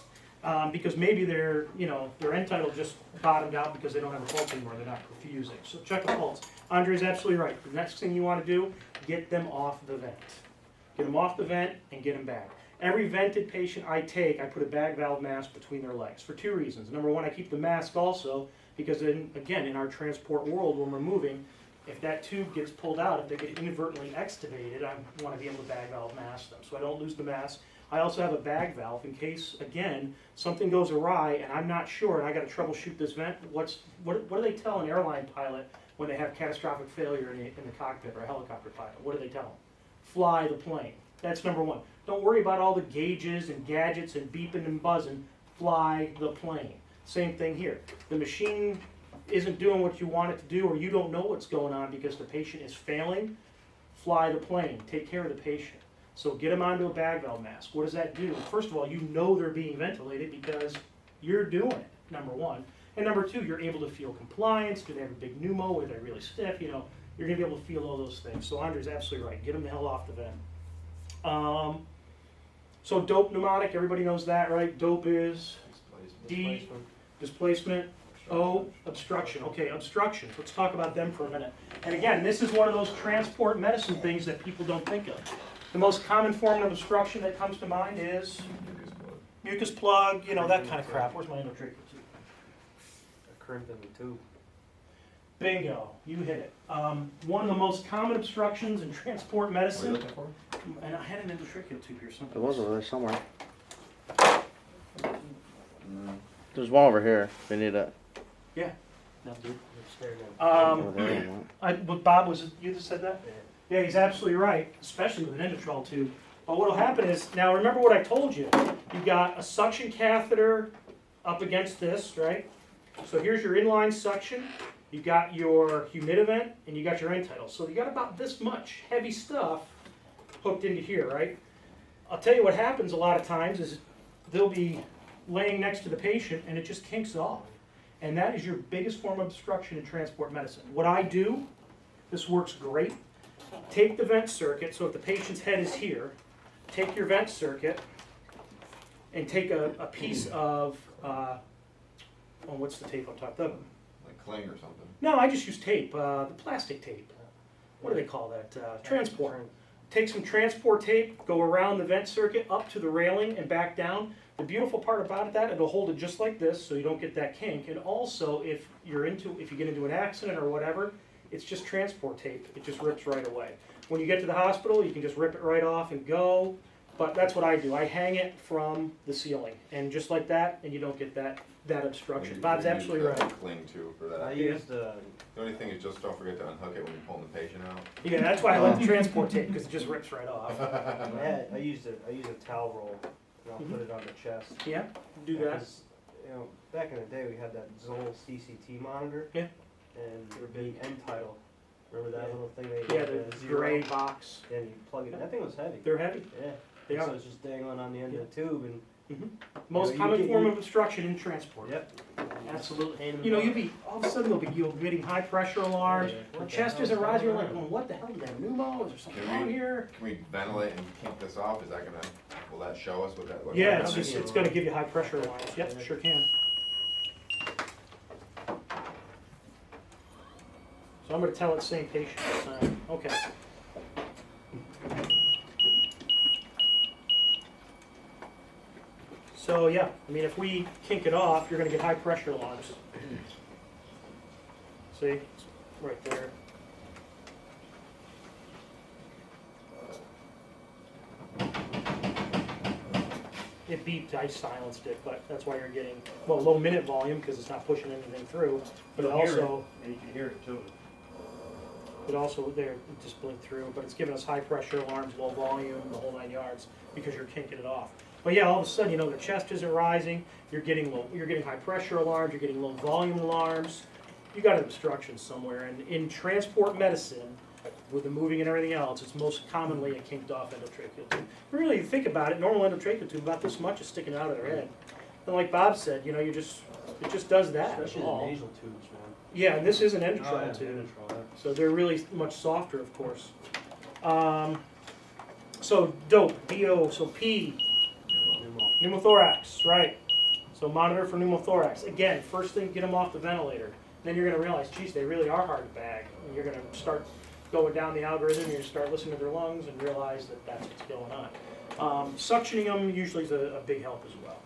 Because maybe their end tidal just bottomed out because they don't have a pulse anymore, they're not perfusing. So check a pulse. Andre's absolutely right. The next thing you want to do, get them off the vent. Get them off the vent and get them back. Every vented patient I take, I put a bag valve mask between their legs for two reasons. Number one, I keep the mask also because again, in our transport world when we're moving, if that tube gets pulled out, if they get inadvertently extubated, I want to be able to bag valve mask them so I don't lose the mask. I also have a bag valve in case, again, something goes awry and I'm not sure and I got to troubleshoot this vent. What do they tell an airline pilot when they have catastrophic failure in the cockpit or a helicopter pilot? What do they tell them? Fly the plane. That's number one. Don't worry about all the gauges and gadgets and beeping and buzzing. Fly the plane. Same thing here. The machine isn't doing what you want it to do or you don't know what's going on because the patient is failing. Fly the plane. Take care of the patient. So get them onto a bag valve mask. What does that do? First of all, you know they're being ventilated because you're doing it, number one. And number two, you're able to feel compliance. Do they have a big pneumo? Are they really stiff? You're going to be able to feel all those things. So Andre's absolutely right. Get them the hell off the vent. So dope pneumatic, everybody knows that, right? Dope is D, displacement, O, obstruction. Okay, obstruction. Let's talk about them for a minute. And again, this is one of those transport medicine things that people don't think of. The most common form of obstruction that comes to mind is mucus plug, that kind of crap. Where's my endotracheal tube? A crimp in the tube. Bingo, you hit it. One of the most common obstructions in transport What are you medicine, looking for? and I had an endotracheal tube here It somewhere. was over there somewhere. There's one over here. They need it. Yeah. No, dude. Upstairs now. Over there, Bob, was it you that said that? Yeah, he's absolutely right, especially with an endotracheal tube. But what'll happen is, now remember what I told you. You've got a suction catheter up against this, right? So here's your inline suction. You've got your humidivent, and you got your end tidal. So you got about this much heavy stuff hooked into here, right? I'll tell you what happens a lot of times is they'll be laying next to the patient and it just kinks off. And that is your biggest form of obstruction in transport medicine. What I do, this works great. Take the vent circuit, so if the patient's head is here, take your vent circuit and take a piece of, what's the tape on top? Like cling or something. No, I just use tape, the plastic tape. What do they call that? Transport. Take some transport tape, go around the vent circuit up to the railing and back down. The beautiful part about that, it'll hold it just like this so you don't get that kink. And also, if you get into an accident or whatever, it's just transport tape. It just rips right away. When you get to the hospital, you can just rip it right off and go. But that's what I do. I hang it from the ceiling. And just like that, and you don't get that obstruction. Bob's absolutely right. Cling too for I that. used The only thing is just don't forget to unhook it when you're pulling the patient out. Yeah, that's why I like the transport tape, because it just rips right off. I used a towel roll and I'll put it on the chest. Yeah, do that. 'Cause, back in the day we had that Zoll CCT monitor. Yeah. And the end tidal. Remember that little thing they Yeah, had the zero? gray box. And you plug it in. That thing was heavy. They're heavy. Yeah. They So are. it's just dangling on the end of the tube and Most you common get- form you- of obstruction in transport. yep. Absolutely. You'll be, all of a sudden you'll be getting high pressure alarms. Yeah. The What the chest hell isn't is rising. You're going like, on? well, what the hell? Is that pneumo? Is there something Can wrong we- here? Can we ventilate and kink this off? Is that will that show us what that looks Yeah, like? it's going to give you high pressure alarms. Yep, sure can. So I'm going to tell it's same patient. Okay. So yeah, if we kink it off, you're going to get high pressure alarms. See, it's right there. It beeped, I silenced it, but that's why you're getting, low minute volume because it's not pushing anything through. But it also, And you can hear it too. It also, there, it just blinked through, but it's giving us high pressure alarms, low volume, the whole 9 yards, because you're kinking it off. But yeah, all of a sudden, you know, the chest isn't rising, you're getting high pressure alarms, you're getting low volume alarms. You got an obstruction somewhere, and in transport medicine, with the moving and everything else, it's most commonly a kinked off endotracheal tube. Really, you think about it, normal endotracheal tube, about this much is sticking out of their head. And like Bob said, you know, it just does that. Especially the all. nasal tubes, man. Yeah, and this is an Oh, yeah, endotracheal tube. endotracheal, yeah. So they're really much softer, of course. So DOPE, D-O, so P, pneumothorax, right. So monitor for pneumothorax. Again, first thing, get them off the ventilator. Then you're gonna realize, geez, they really are hard to bag. And you're gonna start going down the algorithm, you're gonna start listening to their lungs and realize that that's what's going on. Suctioning them usually is a big help as well.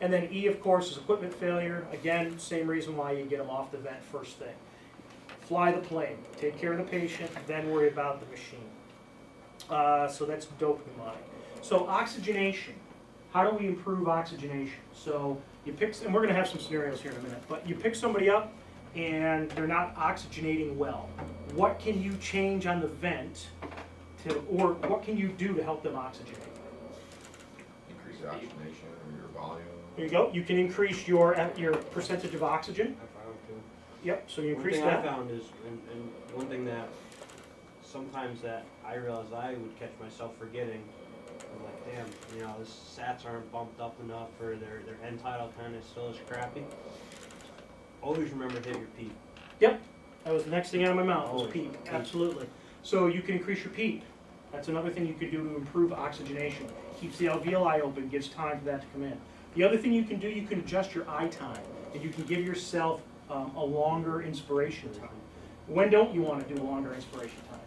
And then E, of course, is equipment failure. Again, same reason why you get them off the vent first thing. Fly the plane, take care of the patient, then worry about the machine. So that's DOPE pneumonic. So oxygenation, how do we improve oxygenation? So you pick, and we're gonna have some scenarios here in a minute, but you pick somebody up and they're not oxygenating well. What can you change on the vent or what can you do to help them oxygenate? Increase the oxygenation or your volume. There you go, you can increase your percentage of oxygen. I found too. Yep, so you One increase thing I that. found is, and one thing that sometimes that I realized I would catch myself forgetting, I'm like, damn, you know, the sats aren't bumped up enough, or their end tidal kind of still is crappy. Always remember to hit your peak. Yep, that was the next thing out of my mouth, was Always. PEEP, absolutely. So you can increase your PEEP. That's another thing you could do to improve oxygenation. Keeps the alveoli open, gives time for that to come in. The other thing you can do, you can adjust your eye time, and you can give yourself a longer inspiration time. When don't you want to do a longer inspiration time?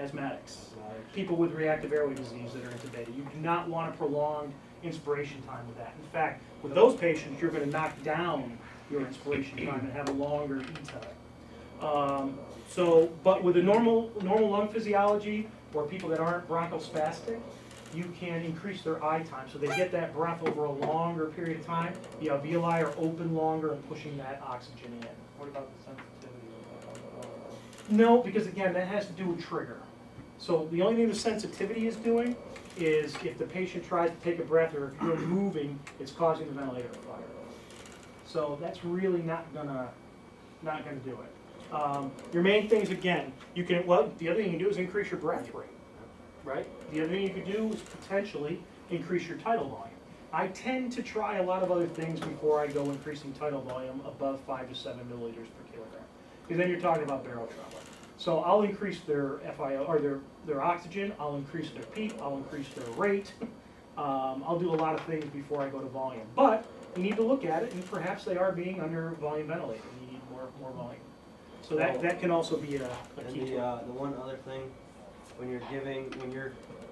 Asthmatics, people with reactive airway disease that are intubated. You do not want a prolonged inspiration time with that. In fact, with those patients, you're going to knock down your inspiration time and have a longer E-time. But with a normal lung physiology, or people that aren't bronchospastic, you can increase their eye time, so they get that breath over a longer period of time. The alveoli are open longer and pushing that oxygen in. What about the sensitivity? No, because again, that has to do with trigger. So the only thing the sensitivity is doing is if the patient tries to take a breath or if you're moving, it's causing the ventilator to fire. So that's really not gonna do it. Your main things, again, the other thing you can do is increase your breath rate, right? The other thing you could do is potentially increase your tidal volume. I tend to try a lot of other things before I go increasing tidal volume above 5 to 7 milliliters per kilogram. Because then you're talking about barotrauma. So I'll increase their FiO, or their oxygen, I'll increase their PEEP, I'll increase their rate. I'll do a lot of things before I go to volume. But you need to look at it, and perhaps they are being under volume ventilated. You need more volume. So that can also be a key And tool. the one other thing, when you're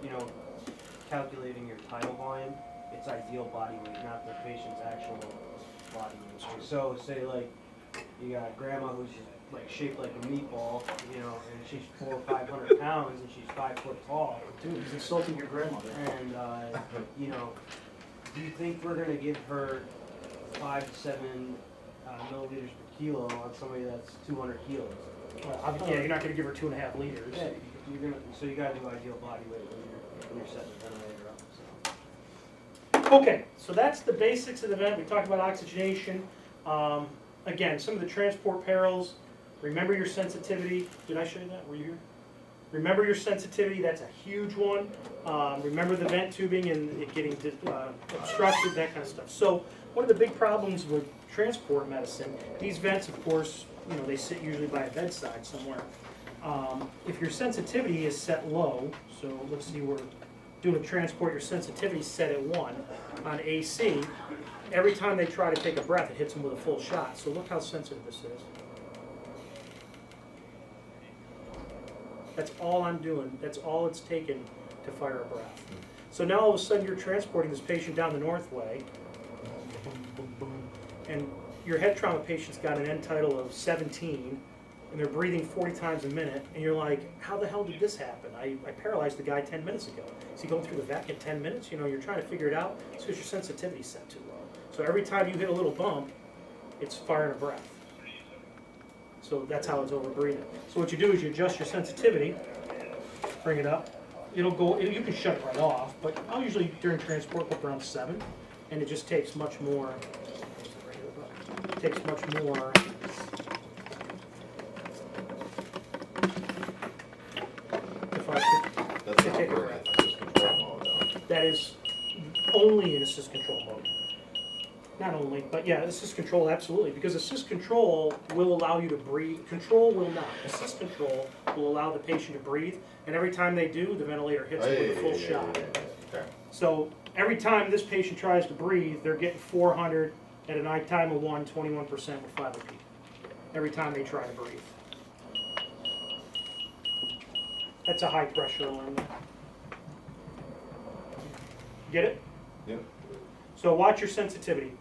you know, calculating your tidal volume, it's ideal body weight, not the patient's actual body weight. So say like you got grandma who's like shaped like a meatball, you know, and she's 400 or 500 pounds and she's 5 foot tall. Dude, he's insulting your grandmother. And you know, do you think we're gonna give her 5 to 7 milliliters per kilo on somebody that's 200 kilos? Well, yeah, you're not going to give her 2.5 liters. Yeah, so you gotta do ideal body weight when you're setting the ventilator up. So. Okay, so that's the basics of the vent. We talked about oxygenation. Again, some of the transport perils. Remember your sensitivity. Did I show you that? Were you here? Remember your sensitivity. That's a huge one. Remember the vent tubing and it getting obstructed, that kind of stuff. So one of the big problems with transport medicine, these vents, of course, you know, they sit usually by a bedside somewhere. If your sensitivity is set low, so let's see, we're doing a transport, your sensitivity is set at 1 on AC. Every time they try to take a breath, it hits them with a full shot. So look how sensitive this is. That's all I'm doing. That's all it's taken to fire a breath. So now all of a sudden you're transporting this patient down the Northway, and your head trauma patient's got an end tidal of 17, and they're breathing 40 times a minute, and you're like, how the hell did this happen? I paralyzed the guy 10 minutes ago. Is he going through the vac in 10 minutes? You know, you're trying to figure it out. It's because your sensitivity's set too low. So every time you hit a little bump, it's firing a breath. So that's how it's overbreathing. So what you do is you adjust your sensitivity, bring it up. It'll go, you can shut it right off, but I'll usually during transport go around 7, and it just takes much more, takes much more. If I could, That's to not take a really breath. just control mode though. That is only in assist control mode. Not only, but yeah, assist control, absolutely, because assist control will allow you to breathe. Control will not. Assist control will allow the patient to breathe, and every time they do, the ventilator hits them with a full shot. Okay. So every time this patient tries to breathe, they're getting 400 at a nighttime of 1, 21% with 5 of P. Every time they try to breathe. That's a high pressure alarm. Get it? Yep. So watch your sensitivity.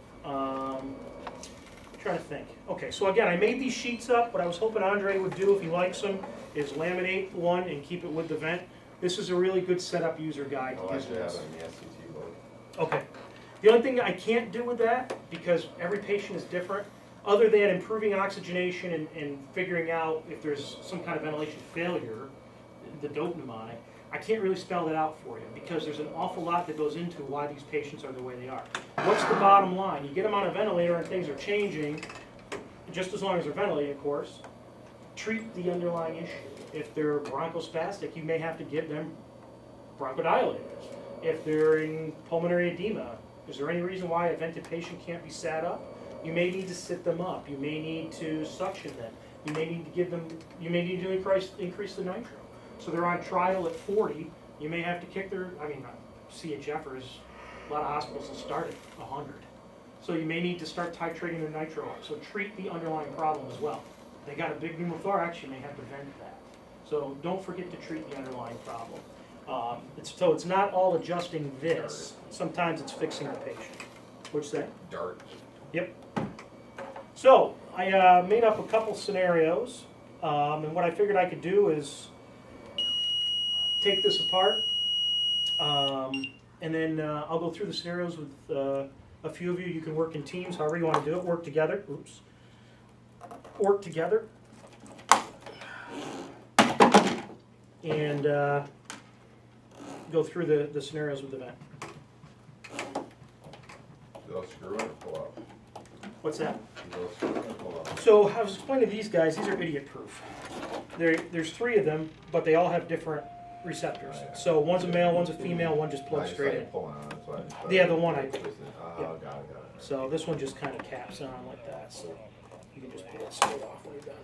Trying to think. Okay, so again, I made these sheets up. What I was hoping Andre would do, if he likes them, is laminate one and keep it with the vent. This is a really good setup user guide. I'll to use actually have this. it in the SCT mode. Okay. The only thing I can't do with that, because every patient is different, other than improving oxygenation and figuring out if there's some kind of ventilation failure, the dope pneumonic, I can't really spell that out for you because there's an awful lot that goes into why these patients are the way they are. What's the bottom line? You get them on a ventilator and things are changing, just as long as they're ventilated, of course. Treat the underlying issue. If they're bronchospastic, you may have to give them bronchodilators. If they're in pulmonary edema, is there any reason why a vented patient can't be sat up? You may need to sit them up. You may need to suction them. You may need to give them, you may need to increase the nitro. So they're on trial at 40, you may have to kick their, CHFers, a lot of hospitals will start at 100. So you may need to start titrating their nitro up. So treat the underlying problem as well. They got a big pneumothorax, you may have to vent that. So don't forget to treat the underlying problem. So it's not all adjusting this. Sometimes it's fixing the patient. What's that? Dart. Yep. So I made up a couple scenarios, and what I figured I could do is take this apart, and then I'll go through the scenarios with a few of you. You can work in teams, however you want to do it. Work together. Oops. Work together. And go through the scenarios with the vent. They'll screw in or pull out. What's that? They'll screw in or pull out. So I was explaining to these guys, these are idiot-proof. There's 3 of them, but they all have different receptors. So one's a male, one's a female, one just plugs straight in. Pulling on, that's why. Yeah, the one I- Twisted. Oh, yeah. got it. So this one just kind of caps on like that. So you can just pull it straight off when you're done.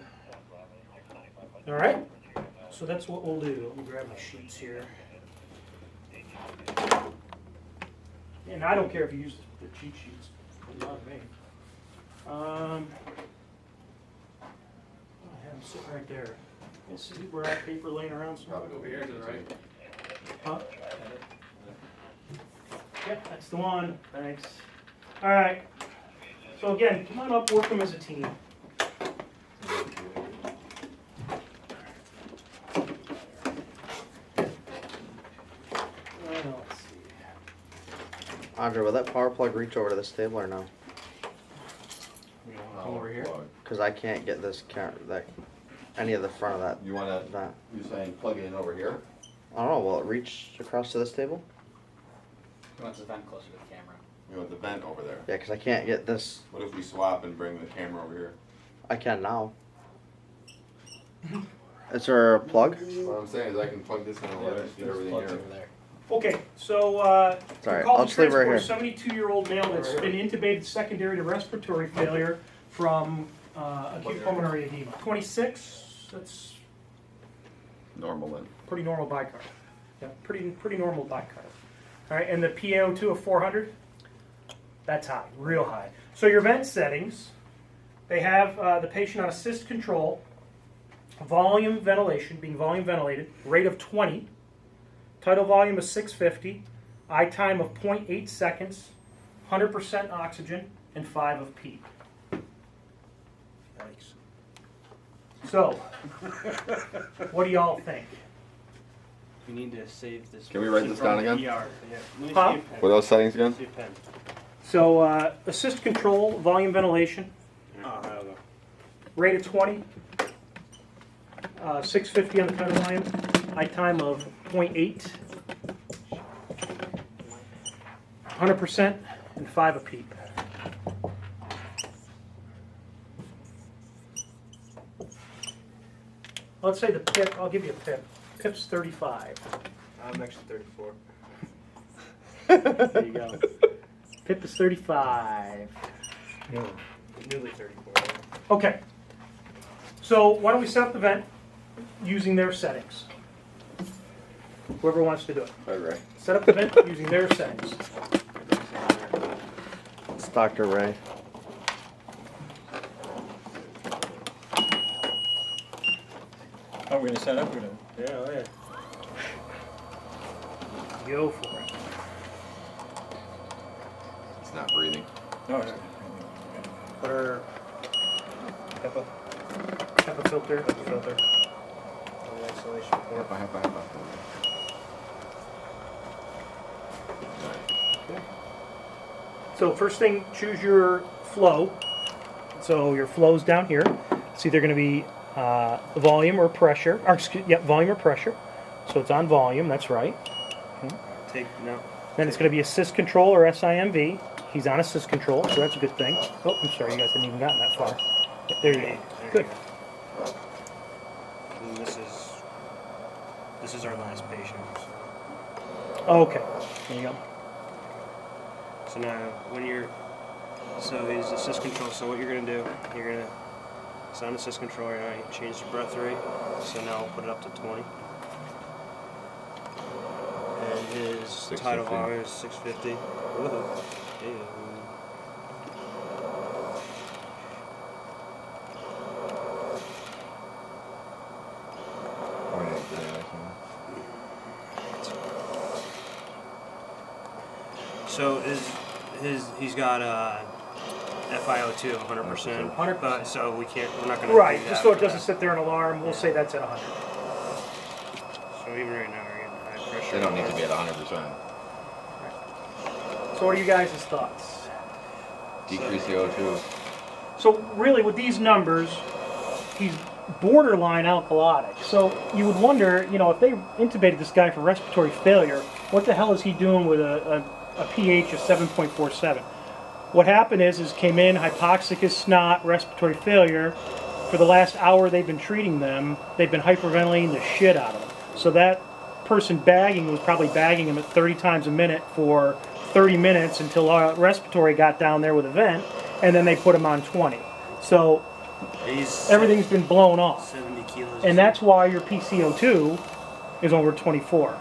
All right. So that's what we'll do. Let me grab my sheets here. And I don't care if you use the cheat sheets. Not me. I have them sitting right there. You see where I have paper laying around somewhere? Probably over here to the right. Huh? Yep, that's the one. Thanks. All right. So again, come on up, work them as a team. Let's see. Andre, will that power plug reach over to this table or no? Come over here. Because I can't get this any of the front of that. You wanna, That. you're saying plug it in over here? I don't know. Will it reach across to this table? He wants the vent closer to the camera. You want the vent over there? Yeah, because I can't get this. What if we swap and bring the camera over here? I can now. Is there a plug? What I'm saying is I can plug this in over there, get everything here. Okay, so Sorry, call I'll the just leave it right transport here. 72-year-old male that's been intubated secondary to respiratory failure from acute pulmonary edema. 26, that's Normal then. pretty normal bicarb. Yeah, pretty normal bicarb. All right, and the PaO2 of 400, that's high, real high. So your vent settings, they have the patient on assist control, volume ventilation, being volume ventilated, rate of 20, tidal volume of 650, I time of 0.8 seconds, 100% oxygen, and 5 of P. Yikes. So, what do y'all think? We need to save this. Can we write this down again? ER. Yeah. Let me Huh? see a pen. What are those settings again? See a pen. So, assist control, volume ventilation, Oh, I don't know. rate of 20, 650 on the tidal volume, high time of 0.8, 100%, and 5 a peep. Let's say the pip, I'll give you a pip. Pip's 35. I'm actually 34. There you go. Pip is 35. Newly 34. Okay. So why don't we set up the vent using their settings? Whoever wants to do it. Right, right. Set up the vent using their settings. It's Dr. Ray. Oh, we're gonna set up, we're gonna. Yeah, oh yeah. Go for it. It's not breathing. Oh, yeah. Put our HEPA. HEPA filter. Filter. The isolation port. HEPA. So first thing, choose your flow. So your flow's down here. It's either going to be volume or pressure. Or volume or pressure. So it's on volume. That's right. No. Then it's going to be assist control or SIMV. He's on assist control, so that's a good thing. Oh, I'm sorry, you guys haven't even gotten that far. There you go. Good. And this is our last patient. Okay. There you go. So now so he's assist control. So what you're gonna do? It's on assist control right now. You change the breath rate. So now we'll put it up to 20. And his tidal volume is 650. Woohoo. Ew. So he's got FiO2 100%. 100%. But so we're not gonna Right, do just that so it for doesn't that. sit there and alarm, we'll say that's at 100. So even right now we're getting high pressure. They don't need to be at 100%. So what are you guys' thoughts? Decrease the O2. So really with these numbers, he's borderline alkalotic. So you would wonder, if they intubated this guy for respiratory failure, what the hell is he doing with a pH of 7.47? What happened is came in, hypoxic as snot, respiratory failure. For the last hour they've been treating them, they've been hyperventilating the shit out of them. So that person bagging was probably bagging him at 30 times a minute for 30 minutes until respiratory got down there with a vent, and then they put him on 20. So everything's been blown off. 70 kilos. And that's why your PCO2 is over 24,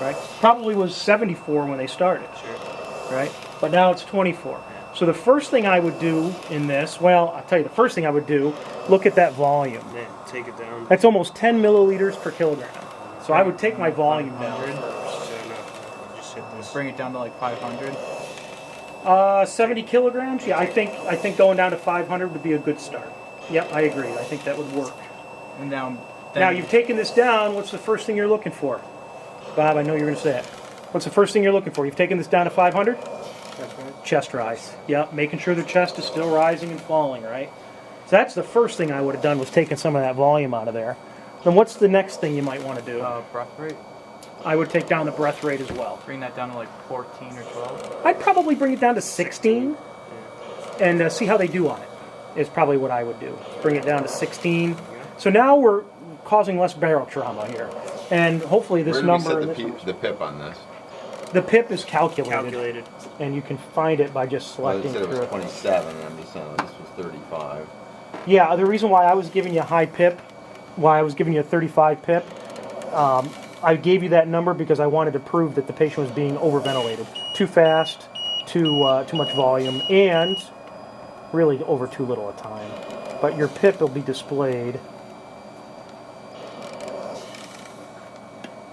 right? Probably was 74 when they started, Sure. right? But now it's 24. So the first thing I would do in this, well, I'll tell you the first thing I would do, look at that volume. Man, take it down. That's almost 10 milliliters per kilogram. So I would take my volume down first. So no, just hit this. Bring it down to like 500. 70 kilograms? Yeah, I think going down to 500 would be a good start. Yep, I agree. I think that would work. And now You've taken this down. What's the first thing you're looking for? Bob, I know you're going to say it. What's the first thing you're looking for? You've taken this down to 500? Chest rise. Yep, making sure the chest is still rising and falling, right? So that's the first thing I would have done was taking some of that volume out of there. Then what's the next thing you might want to do? breath rate. I would take down the breath rate as well. Bring that down to like 14 or 12. I'd probably bring it down to 16 and see how they do on it is probably what I would do. Bring it down to 16. So now we're causing less barrel trauma here. And hopefully this Where number... did we set the PIP on this? The PIP is calculated. And you can find it by just Well, selecting they said it was through. 27, and I'm just saying this was 35. Yeah, the reason why I was giving you a high PIP, why I was giving you a 35 PIP, I gave you that number because I wanted to prove that the patient was being overventilated. Too fast, too much volume, and really over too little a time. But your PIP will be displayed.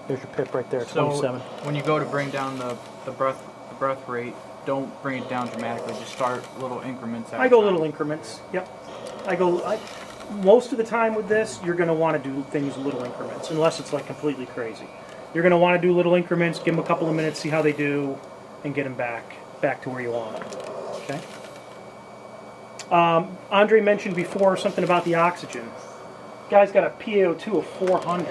There's your PIP right there, 27. So when you go to bring down the breath rate, don't bring it down dramatically. Just start little increments. I go little increments. Yep. Most of the time with this, you're going to want to do things little increments, unless it's like completely crazy. You're going to want to do little increments, give them a couple of minutes, see how they do, and get them back to where you want them. Okay. Andre mentioned before something about the oxygen. Guy's got a PaO2 of 400.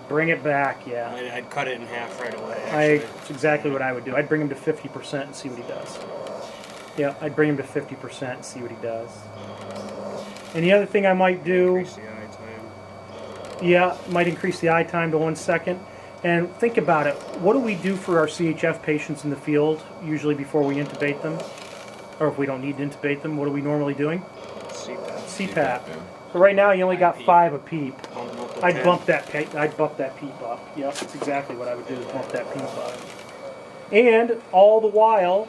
Bring it back, yeah. I'd cut it in half right away. That's exactly what I would do. I'd bring him to 50% and see what he does. Yeah, I'd bring him to 50% and see what he does. And the other thing I might do, Increase the eye time. yeah, might increase the eye time to 1 second. And think about it. What do we do for our CHF patients in the field, usually before we intubate them? Or if we don't need to intubate them, what are we normally doing? CPAP. Yeah. So right now you only got 5 a peep. Bump them up to I'd 10. bump that peep up. Yep, that's exactly what I would do, is bump that peep up. And all the while,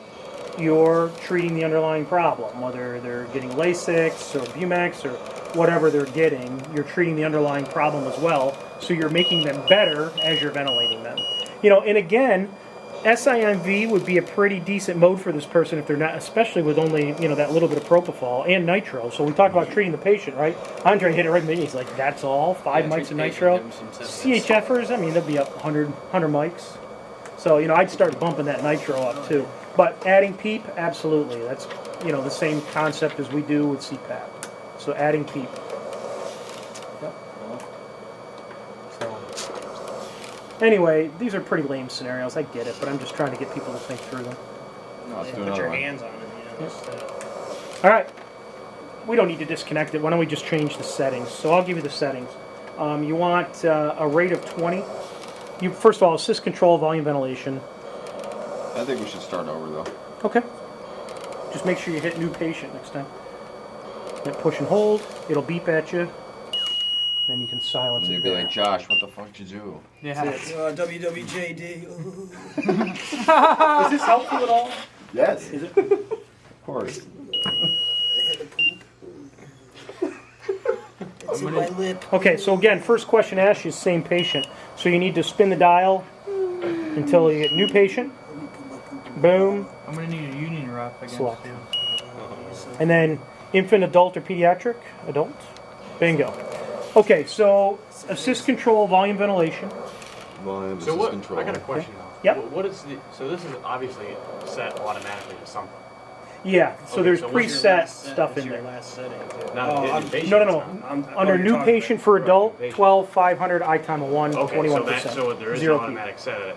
you're treating the underlying problem, whether they're getting Lasix or Bumex or whatever they're getting, you're treating the underlying problem as well, so you're making them better as you're ventilating them. You know, and again, SIMV would be a pretty decent mode for this person if they're not, especially with only, you know, that little bit of propofol and nitro. So we talk about treating the patient, right? Andre hit it right in the beginning. He's like, that's all? 5 mics of nitro? CHFers, I mean, they'll be up 100 mics. So, you know, I'd start bumping that nitro up too. But adding PEEP, absolutely. That's, you know, the same concept as we do with CPAP. So adding PEEP. Yep. So, anyway, these are pretty lame scenarios. I get it, but I'm just trying to get people to think through them. No, let's do Put another your one. hands on it, you know. All right. We don't need to disconnect it. Why don't we just change the settings? So I'll give you the settings. You want a rate of 20. You first of all, assist control, volume ventilation. I think we should start over though. Okay. Just make sure you hit new patient next time. Hit push and hold. It'll beep at you. Then you can silence And it. you'd be there. like, Josh, what the fuck did you do? Yeah. WWJD. Is this helpful at all? Yes, Is it? of course. It's in my lip. Okay, so again, first question asked you is same patient. So you need to spin the dial until you get new patient. Boom. I'm gonna need a union rep against Select. you. And then infant, adult, or pediatric? Adult. Bingo. Okay, so assist control, volume ventilation. Volume, So assist what? control. I got a question now. Yep. What is the? So this is obviously set automatically to something. Yeah, so Okay, there's so what's your preset last stuff What's in your there. last setting? Not Oh, a I'm- hidden patient. No, no, it's no. not. Under new patient for adult, Patient. 12, 500, eye time of 1, Okay, 21%. so there is an 0 automatic set at.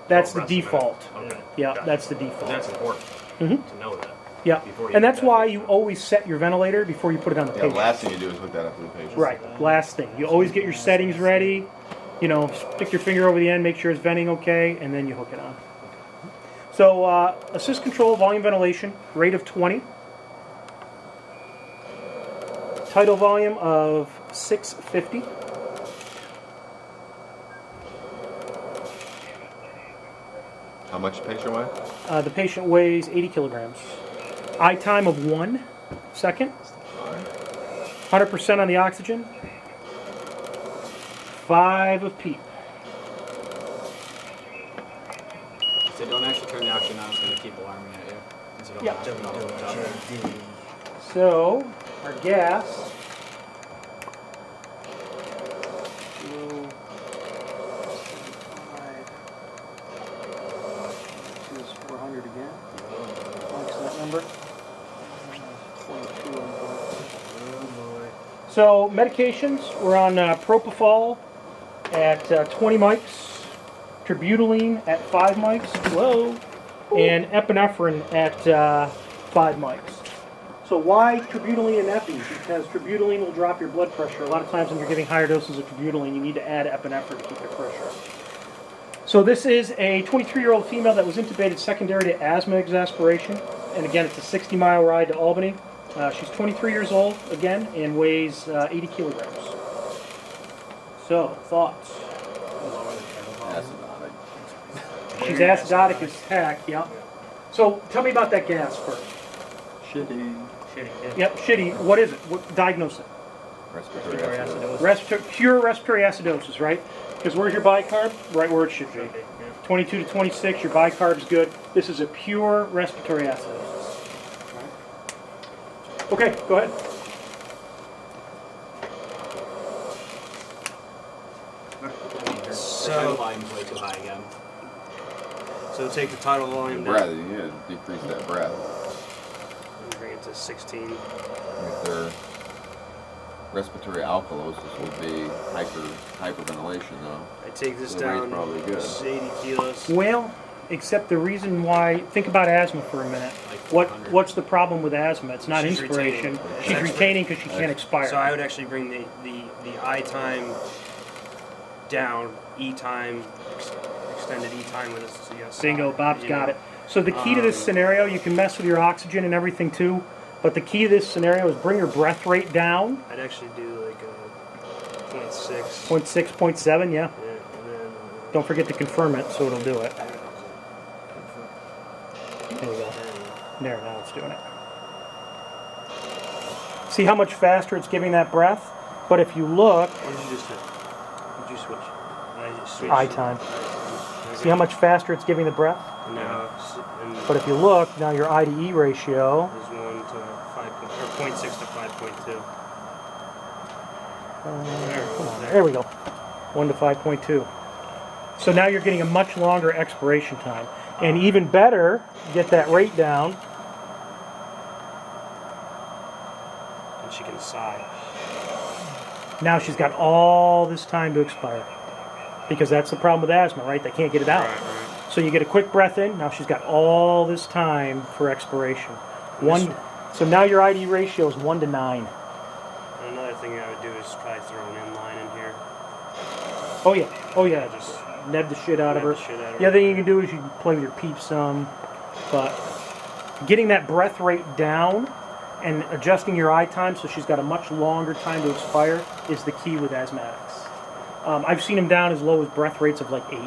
That's the 12 breaths a minute. default. Okay. Yeah, got it. that's the default. That's important Mhm. to know that. Yeah, before you and put that's that why patient you on. always set your ventilator before you put it on the Yeah, the patient. last thing you do is hook that up to the patient. Right, last thing. You always get your settings ready. You know, stick your finger over the end, make sure it's venting okay, and then you hook it on. So, assist control, volume ventilation, rate of 20. Tidal volume of 650. How much patient weigh? The patient weighs 80 kilograms. Eye time of 1 second. 100% on the oxygen. 5 of PEEP. So don't actually turn the oxygen on, it's going to keep alarming at you. So don't Yeah. turn it off. So, our gas. Is 400 again. What's that number? 22 on both. So, medications, we're on propofol at 20 mics, terbutaline at 5 mics, whoa, and epinephrine at 5 mics. So why terbutaline and epi? Because terbutaline will drop your blood pressure. A lot of times when you're giving higher doses of terbutaline, you need to add epinephrine to keep your pressure up. So this is a 23-year-old female that was intubated secondary to asthma exasperation. And again, it's a 60-mile ride to Albany. She's 23 years old, again, and weighs 80 kilograms. So, thoughts? She's acidotic as heck, yeah. So, tell me about that gas first. Shitty. Yep, shitty. What is it? What, diagnose it. Respiratory acid. Pure respiratory acidosis, right? Because where's your bicarb? Right where it should be. 22 to 26, your bicarb's good. This is a pure respiratory acidosis. Okay, go ahead. Tidal volume's way too high again. So take the tidal volume down. Breath, you need to decrease that breath. And bring it to 16. If they're respiratory alkalosis would be hyperventilation though. I take this So the rate's down, probably good. it's 80 kilos. Well, except the reason why, think about asthma for a minute. Like 400. What's the problem with asthma? It's not She's inspiration. retaining. She's That's retaining because she can't expire. So I would actually bring the I time down, E time, extended E time with a CSI. Bingo, Bob's you got know. it. So the key to this scenario, you can mess with your oxygen and everything too, but the key to this scenario is bring your breath rate down, I'd actually do like a 0.6. 0.6, 0.7, yeah. Yeah, and then Don't forget to confirm it so it'll do it. There we go. There, now it's doing it. See how much faster it's giving that breath? But if you look, what did you just hit? Did you switch? I just switched. eye time. See how much faster it's giving the breath? Now, But if you look, now your I to E ratio, is 1 to 5, or 0.6 to 5.2. come on, there we go, 1 to 5.2. So now you're getting a much longer expiration time. And even better, get that rate down. And she can sigh. Now she's got all this time to expire. Because that's the problem with asthma, right? They can't get it out. Right. So you get a quick breath in, now she's got all this time for expiration. So now your ID ratio is 1 to 9. And another thing I would do is try throw an inline in here. Oh yeah, Just neb the shit out of neb her. the shit out of The her. other thing you can do is you can play with your peep some, but getting that breath rate down and adjusting your eye time so she's got a much longer time to expire is the key with asthmatics. I've seen them down as low as breath rates of like 8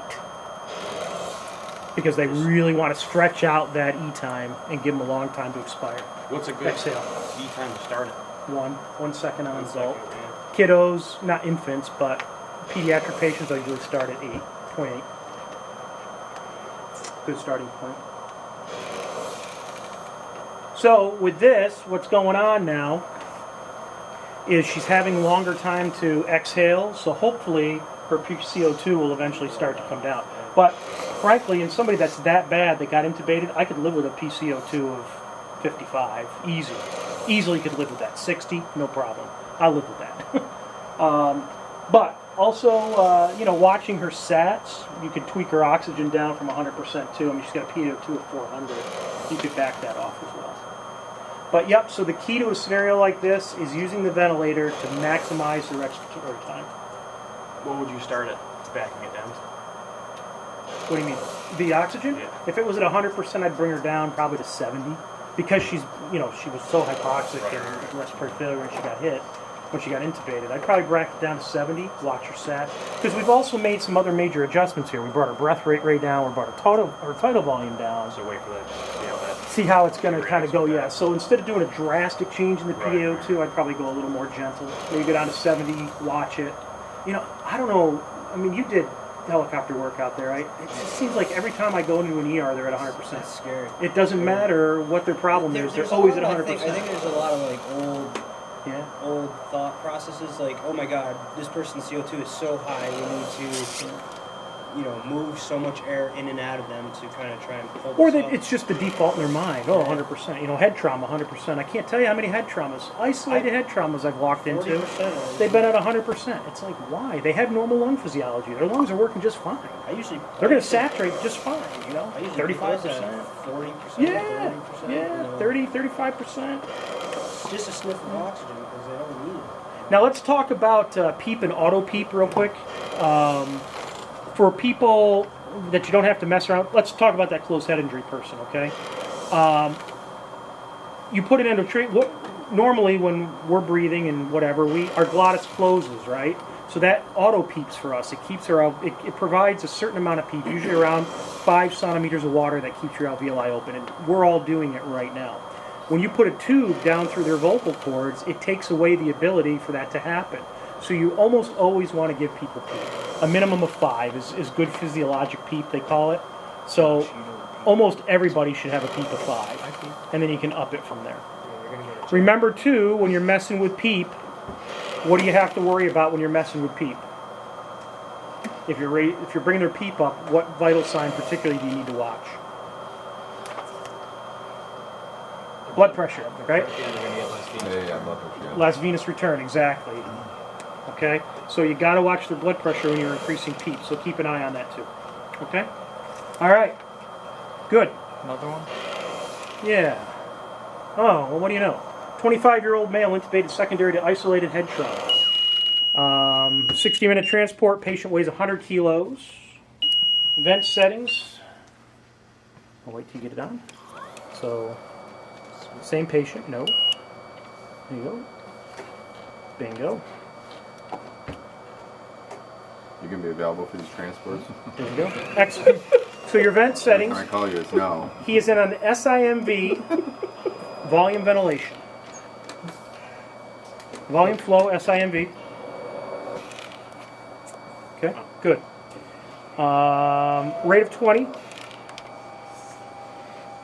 because they really want to stretch out that E time and give them a long time to expire. What's a good Exhale. E time to start it? 1 second on 1 adult. second, yeah. Kiddos, not infants, but pediatric patients, I usually start at 8.8. Good starting point. So with this, what's going on now is she's having longer time to exhale, so hopefully her peak CO2 will eventually start to come down. But frankly, in somebody that's that bad that got intubated, I could live with a PCO2 of 55, easily could live with that. 60, no problem. I'll live with that. But also, watching her sats, you could tweak her oxygen down from 100% too. I mean, she's got a PO2 of 400. You could back that off as well. But yep, so the key to a scenario like this is using the ventilator to maximize the respiratory time. What would you start at backing it down? What do you mean? The oxygen? Yeah. If it was at 100%, I'd bring her down probably to 70. Because she was so hypoxic and respiratory failure when she got hit, when she got intubated. I'd probably bracket it down to 70, watch her sat. Because we've also made some other major adjustments here. We brought her breath rate down, we brought her tidal volume down. So wait for that. See how it's going to kind of go, yeah. So instead of doing a drastic change in the PaO2, I'd probably go a little more gentle. Maybe go down to 70, watch it. I don't know. I mean, you did helicopter work out there, right? It just seems like every time I go into an ER, they're at 100%. That's scary. It doesn't matter what their problem is, they're There's always a at lot 100%. of- I think there's a lot of like Yeah. old thought processes, like, oh my god, this person's CO2 is so high, we need to, move so much air in and out of them to kind of try and pull Or this up. it's just the default in their mind. Oh, 100%. Head trauma, 100%. I can't tell you how many head traumas, isolated head traumas I've walked into. 40%. They've been at 100%. It's like, why? They have normal lung physiology. Their lungs are working just fine. They're going to saturate just fine, I usually 35%. 40%, Yeah, 30%. yeah, 30, 35%. Just a sniff of oxygen because they don't need it. Now let's talk about PEEP and auto PEEP real quick. For people that you don't have to mess around, let's talk about that closed head injury person, okay? You put it into normally when we're breathing and whatever, our glottis closes, right? So that auto PEEPs for us. It keeps our, it provides a certain amount of PEEP, usually around 5 centimeters of water that keeps your alveoli open, and we're all doing it right now. When you put a tube down through their vocal cords, it takes away the ability for that to happen. So you almost always want to give people PEEP. A minimum of 5 is good physiologic PEEP, they call it. So almost everybody should have a PEEP of 5. And then you can up it from there. Remember too, when you're messing with PEEP, what do you have to worry about when you're messing with PEEP? If you're bringing their PEEP up, what vital sign particularly do you need to watch? Blood pressure, right? Yeah, they're gonna get less feet. Yeah, blood pressure, yeah. Less venous return, exactly. Okay, so you got to watch their blood pressure when you're increasing PEEP. So keep an eye on that too. Okay. All right. Good. Another one? Yeah. Oh, well, what do you know? 25-year-old male intubated secondary to isolated head trauma. 60-minute transport. Patient weighs 100 kilos. Vent settings. I'll wait till you get it on. So, same patient. No. There you go. Bingo. You can be available for these transports? There you go. Excellent. So your vent settings. I call you, it's no. He is in an SIMV volume ventilation. Volume flow SIMV. Okay, good. Rate of 20.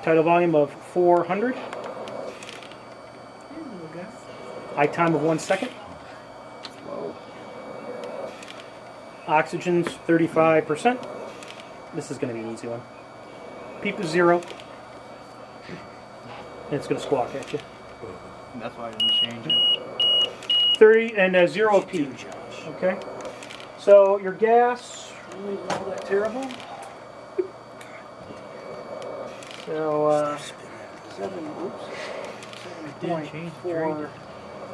Tidal volume of 400. Eye time of 1 second. Low. Oxygen's 35%. This is going to be an easy one. PEEP is 0. And it's going to squawk at you. That's why I didn't change it. 30 and 0 PEEP. Okay. So your gas, really not all that terrible. So 7.43.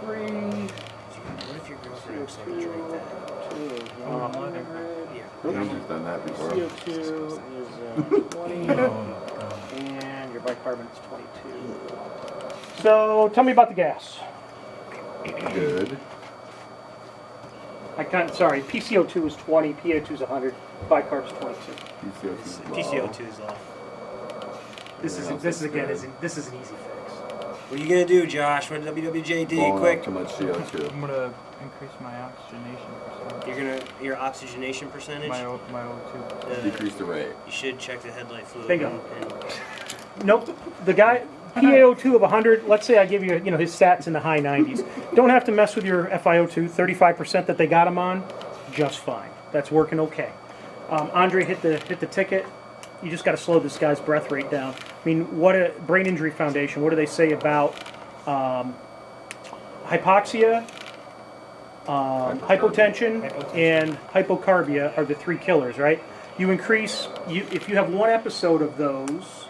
What if your girlfriend accidentally drank that? Andrew's done that before. CO2 is 20, and your bicarbonate is 22. So tell me about the gas. Good. Sorry, PCO2 is 20, PO2 is 100, bicarb is 22. PCO2 is off. This is an easy fix. What are you gonna do, Josh? What WWJD? Blowing Quick. up too much CO2. I'm gonna increase my oxygenation percent. Your oxygenation percentage. My O2. Decrease the rate. You should check the headlight fluid. Bingo. And Nope. The guy, PaO2 of 100, let's say I give you, his stats in the high 90s. Don't have to mess with your FiO2, 35% that they got him on, just fine. That's working okay. Andre hit the ticket. You just got to slow this guy's breath rate down. I mean, what a Brain Injury Foundation, what do they say about hypoxia, hypotension, and hypocarbia are the 3 killers, right? You increase, if you have one episode of those,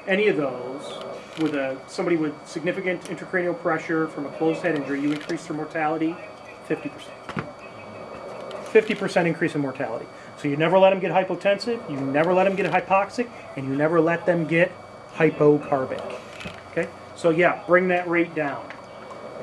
any of those, with somebody with significant intracranial pressure from a closed head injury, you increase their mortality 50%. 50% increase in mortality. So you never let them get hypotensive, you never let them get hypoxic, and you never let them get hypocarbic. Okay? So yeah, bring that rate down.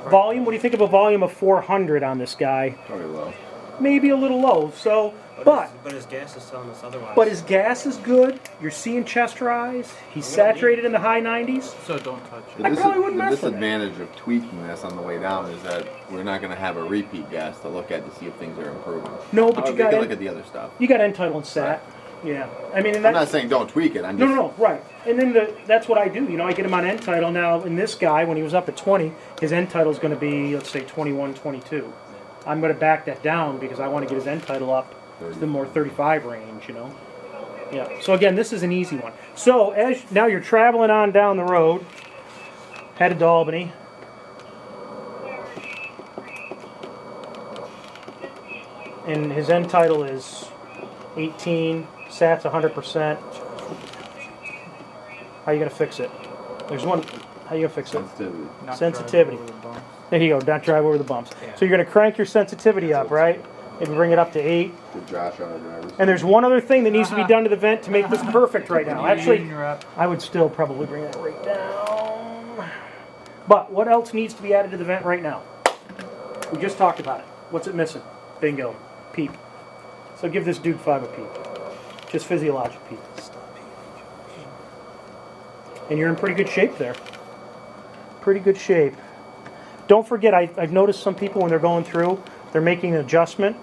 Volume, what do you think of a volume of 400 on this guy? Probably low. Maybe a little low, so, but his gas is telling us otherwise. But his gas is good. You're seeing chest rise. He's saturated in the high 90s. So don't touch it. I probably wouldn't The mess with it. disadvantage of tweaking this on the way down is that we're not going to have a repeat gas to look at to see if things are improving. No, but you We got can look at the other stuff. end tidal and sat. Yeah, I mean, and I'm not that's, saying don't tweak it. I'm no, just right. And then that's what I do. I get him on end tidal now. In this guy, when he was up at 20, his end tidal is going to be, let's say, 21, 22. I'm going to back that down because I want to get his end tidal up to the more 35 range, Yeah. So again, this is an easy one. So now you're traveling on down the road, headed to Albany. And his end tidal is 18, SAT's 100%. How are you going to fix it? There's one. How are you going to fix it? sensitivity. Not Sensitivity. drive over the bumps. There you go. Don't drive over the bumps. So you're going to crank your sensitivity up, right? Maybe bring it up to 8. Good Josh on our drivers. And there's one other thing that needs to be done to the vent to make this perfect right now. Actually, You're up. I would still probably bring that rate down. But what else needs to be added to the vent right now? We just talked about it. What's it missing? Bingo. PEEP. So give this dude 5 a PEEP. Just physiologic PEEP. And you're in pretty good shape there. Pretty good shape. Don't forget, I've noticed some people when they're going through, they're making an adjustment.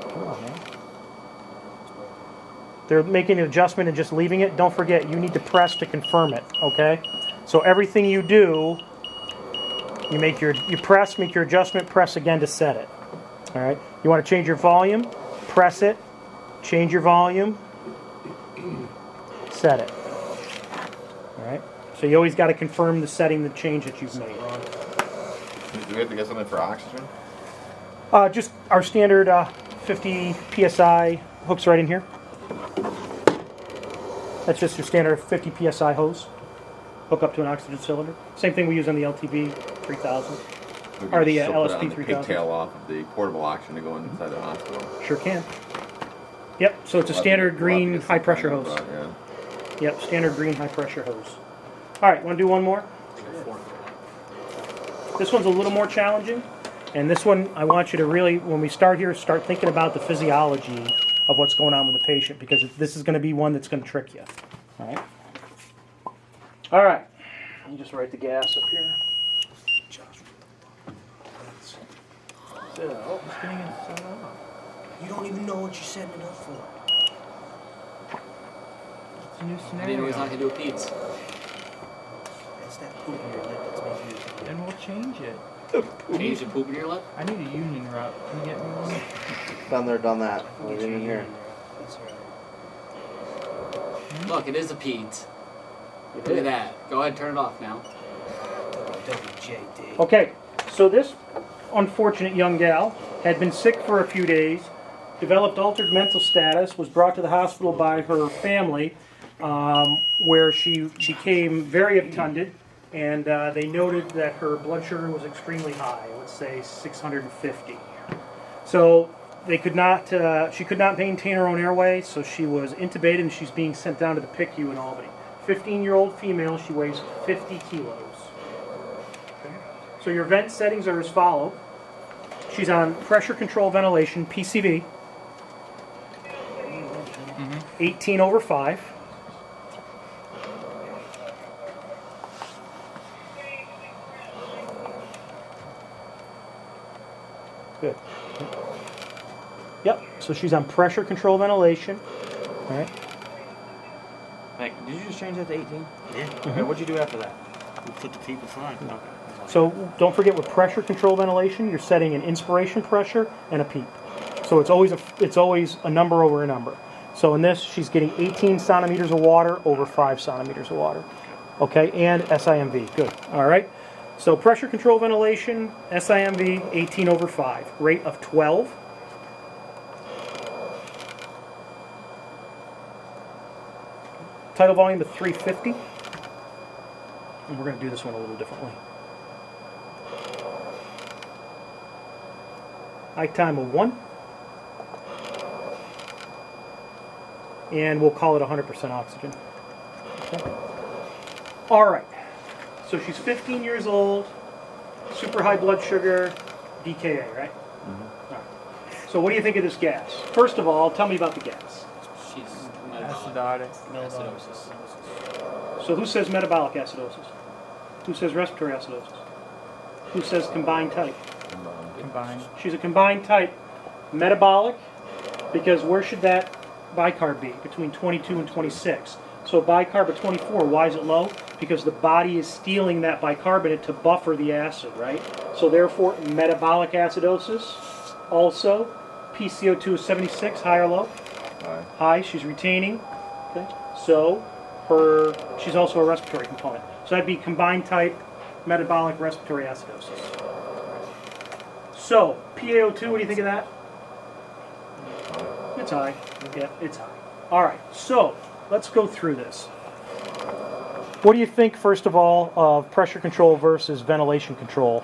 Come on, man. They're making an adjustment and just leaving it. Don't forget, you need to press to confirm it, okay? So everything you do, you press, make your adjustment, press again to set it. All right? You want to change your volume, press it, change your volume, set it. All right? So you always got to confirm the setting, the change that you've made. Do we have to get something for oxygen? Just our standard 50 psi hooks right in here. That's just your standard 50 psi hose. Hook up to an oxygen cylinder. Same thing we use on the LTV 3000. We Or can the, still put it LSP on the 3000. pigtail off of the portable oxygen to go inside the hospital. Sure can. Yep, so it's a standard green high pressure hose. Yeah. Yep, standard green high pressure hose. All right, want to do one more? This one's a little more challenging. And this one, I want you to really, when we start here, start thinking about the physiology of what's going on with the patient, because this is going to be one that's going to trick you. All right? All right. Let me just write the gas up here. So, You don't even know what you're setting it up for. It's a new I didn't know scenario. he's not gonna do a peds. It's that poop in your lip that's making you. Then we'll change it. Change the poop in your lip? I need a union rep. Can you get me one? Done there, done that. We're in here. That's right. Look, it is a peds. Look at that. Go ahead, turn it off now. WJD. okay, so this unfortunate young gal had been sick for a few days, developed altered mental status, was brought to the hospital by her family, where she became very obtunded, and they noted that her blood sugar was extremely high, let's say 650. So they could not, she could not maintain her own airway, so she was intubated and she's being sent down to the PICU in Albany. 15-year-old female, she weighs 50 kilos. Okay. So your vent settings are as follow. She's on pressure control ventilation, PCV, 18/5. Good. Yep, so she's on pressure control ventilation. All right. Hey, did you just change that to 18? Yeah. Okay, what'd you do after that? We put the people fine. So don't forget, with pressure control ventilation, you're setting an inspiration pressure and a PEEP. So it's always a number over a number. So in this, she's getting 18 centimeters of water over 5 centimeters of water. Okay, and SIMV. Good. All right. So pressure control ventilation, SIMV, 18/5. Rate of 12. Tidal volume of 350. And we're going to do this one a little differently. High time of 1. And we'll call it 100% oxygen. Okay. All right. So she's 15 years old, super high blood sugar, DKA, right? All right. So what do you think of this gas? First of all, tell me about the gas. She's Acidotic. acidosis. So who says metabolic acidosis? Who says respiratory acidosis? Who says combined type? Combined. She's a combined type metabolic, because where should that bicarb be? Between 22 and 26. So bicarb at 24, why is it low? Because the body is stealing that bicarbonate to buffer the acid, right? So therefore, metabolic acidosis. Also, PCO2 is 76, high or low? High, she's retaining. Okay. So she's also a respiratory component. So that'd be combined type metabolic respiratory acidosis. So, PaO2, what do you think of that? It's high. Yeah, it's high. All right, so let's go through this. What do you think, first of all, of pressure control versus ventilation control?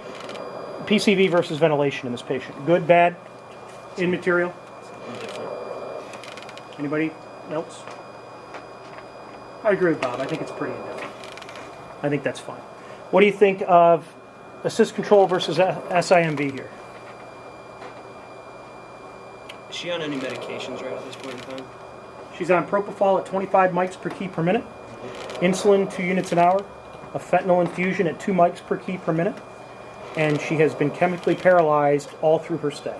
PCV versus ventilation in this patient. Good, bad, immaterial? Anybody else? I agree with Bob. I think it's pretty indifferent. I think that's fine. What do you think of assist control versus SIMV here? Is she on any medications right at this point in time? She's on propofol at 25 mics per key per minute, insulin 2 units an hour, a fentanyl infusion at 2 mics per key per minute, and she has been chemically paralyzed all through her stay.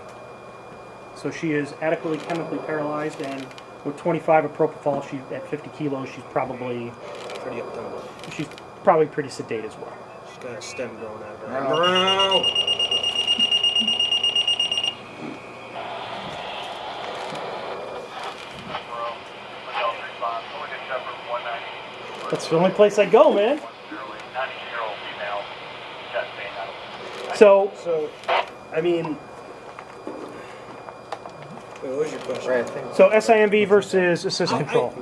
So she is adequately chemically paralyzed, and with 25 of propofol, she's at 50 kilos, she's probably Pretty updone. pretty sedate as well. She's got a stem growing out of her. That's the only place I go, man. So, I mean, wait, what was your question? Right, I think. so SIMV versus assist I- control.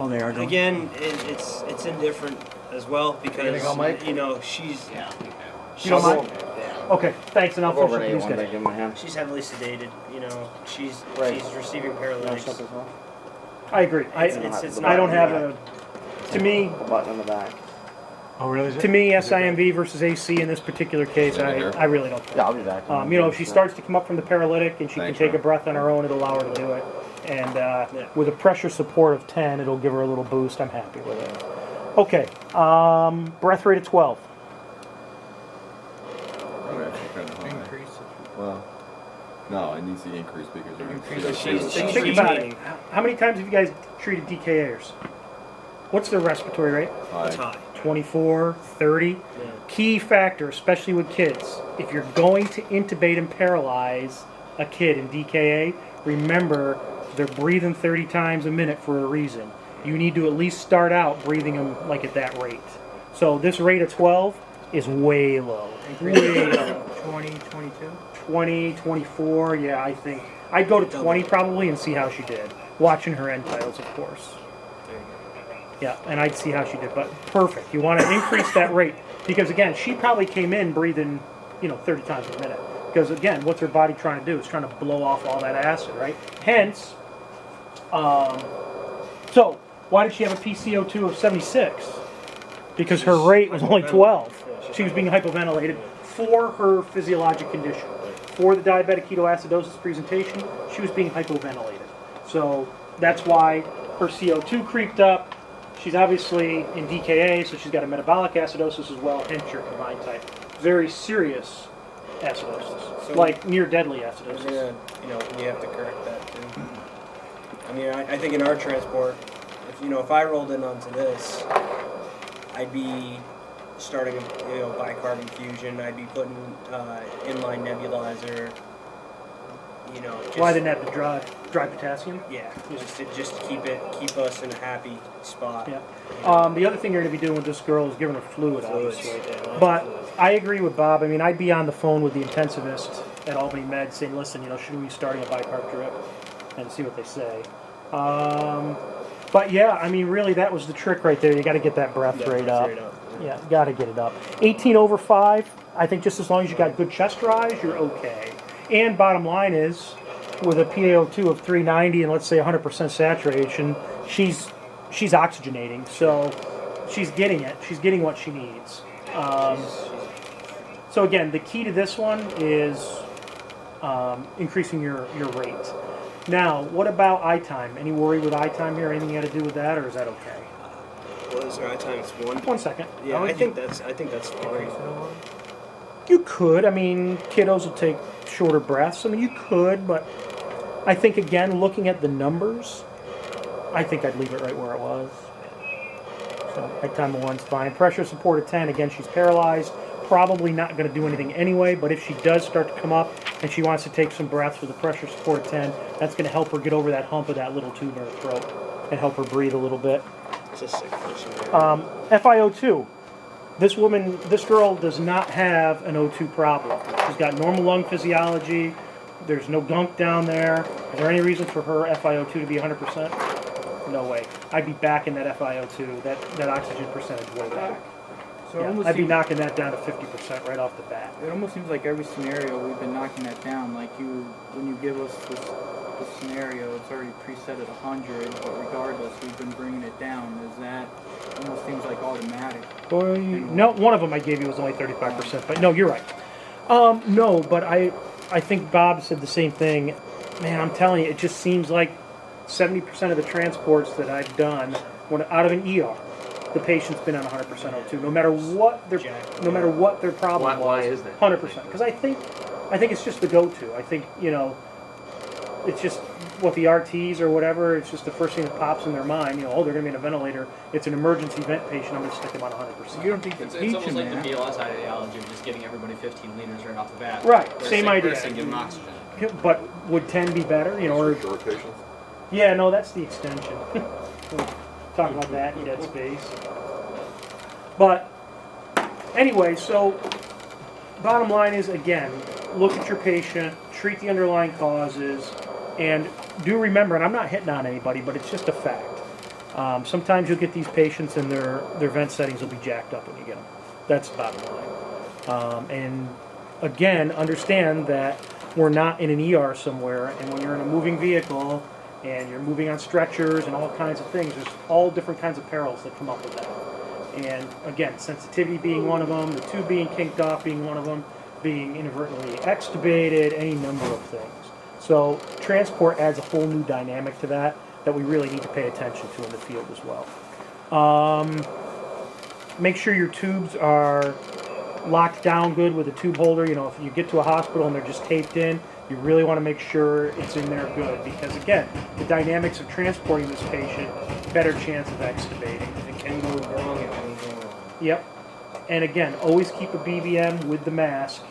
Oh, they are going. Again, it's indifferent as well because gonna go, Mike? you know she's You don't mind? Okay, thanks, and I'll I'll go finish over up to these A1, guys. give him a hand. she's heavily sedated. You know she's Right. receiving You wanna paralytics. shut this off? I agree. It's I don't not- have a, to me, The button on the back. Oh, really? to me, SIMV versus AC in this particular case, I really don't Yeah, care. I'll be back. You know, if she starts to come up from the paralytic and she can Thanks, take a Ron. breath on her own, it'll allow her to do it. And with a pressure support of 10, it'll give her a little boost. I'm happy with it. Okay, breath rate of 12. I'm actually kinda high. Increase. Well, no, it needs to increase because Increase you're the CO2. she's- Think about it. How many times have you guys treated DKAers? What's their respiratory rate? It's High. high. 24, 30. Yeah. Key factor, especially with kids, if you're going to intubate and paralyze a kid in DKA, remember they're breathing 30 times a minute for a reason. You need to at least start out breathing them like at that rate. So this rate of 12 is way low. Way low. 20, 22? 20, 24, yeah, I think. I'd go to 20 probably and see how she did. Watching her end titles, of course. Yeah, and I'd see how she did, but perfect. You want to increase that rate because again, she probably came in breathing, 30 times a minute. Because again, what's her body trying to do? It's trying to blow off all that acid, right? Hence, so why did she have a PCO2 of 76? Because her rate was only 12. She was being hypoventilated for her physiologic condition. For the diabetic ketoacidosis presentation, she was being hypoventilated. So that's why her CO2 creeped up. She's obviously in DKA, so she's got a metabolic acidosis as well, hence your combined type. Very serious acidosis, So- like near deadly We're acidosis. gonna, we have to correct that too. I mean, I think in our transport, if I rolled in onto this, I'd be starting a bicarb infusion. I'd be putting inline nebulizer. Just, Why didn't have the dry potassium? Yeah, just to keep us in a happy spot. Yeah. The other thing you're going to be doing with this girl is giving her fluid, obviously. But I agree with Bob. I mean, I'd be on the phone with the intensivist at Albany Med saying, listen, should we be starting a bicarb drip and see what they say. But yeah, I mean, really, that was the trick right there. You got to get that breath rate up. Yeah, got to get it up. 18 over 5, I think just as long as you got good chest rise, you're okay. And bottom line is, with a PaO2 of 390 and let's say 100% saturation, she's oxygenating. So she's getting it. She's getting what she needs. So again, the key to this one is increasing your rate. Now, what about eye time? Any worry with eye time here? Anything you got to do with that, or is that okay? What is our time? It's 1. 1 second. Yeah, I think that's fine. You could. I mean, kiddos will take shorter breaths. I mean, you could, but I think, again, looking at the numbers, I think I'd leave it right where it was. So, eye time of 1's fine. Pressure support of 10. Again, she's paralyzed. Probably not going to do anything anyway, but if she does start to come up and she wants to take some breaths with a pressure support of 10, that's going to help her get over that hump of that little tube in her throat and help her breathe a little bit. It's a sick person. FiO2. This girl does not have an O2 problem. She's got normal lung physiology. There's no gunk down there. Is there any reason for her FiO2 to be 100%? No way. I'd be back in that FiO2, that oxygen percentage way back. So it Yeah, almost I'd be seems- knocking that down to 50% right off the bat. It almost seems like every scenario we've been knocking that down. Like when you give us this scenario, it's already preset at 100, but regardless, we've been bringing it down. Is that almost seems like automatic? No, one of them I gave you was only 35%, but no, you're right. No, but I think Bob said the same thing. Man, I'm telling you, it just seems like 70% of the transports that I've done, when out of an ER, the patient's been on 100% O2, no matter what their problem Why was. is that? 100%, because I think it's just the go-to. I think it's just what the RTs or whatever. It's just the first thing that pops in their mind. They're going to be in a ventilator. It's an emergency vent patient. I'm going to stick them on 100%. You don't think It's they teach almost them like that? the BLS ideology of just giving everybody 15 liters right off the bat. Right, For a same sick idea. person, give them oxygen. But would 10 be better? Or Short patients? yeah, no, that's the extension. We'll talk about that in dead space. But anyway, so bottom line is, again, look at your patient, treat the underlying causes, and do remember, and I'm not hitting on anybody, but it's just a fact. Sometimes you'll get these patients and their vent settings will be jacked up when you get them. That's the bottom line. And again, understand that we're not in an ER somewhere, and when you're in a moving vehicle and you're moving on stretchers and all kinds of things, there's all different kinds of perils that come up with that. And again, sensitivity being one of them, the tube being kinked off being one of them, being inadvertently extubated, any number of things. So transport adds a whole new dynamic to that we really need to pay attention to in the field as well. Make sure your tubes are locked down good with a tube holder. You know, if you get to a hospital and they're just taped in, you really want to make sure it's in there good, because again, the dynamics of transporting this patient, better chance of extubating. It can go wrong, it can go wrong. Yep. And again, always keep a BVM with the mask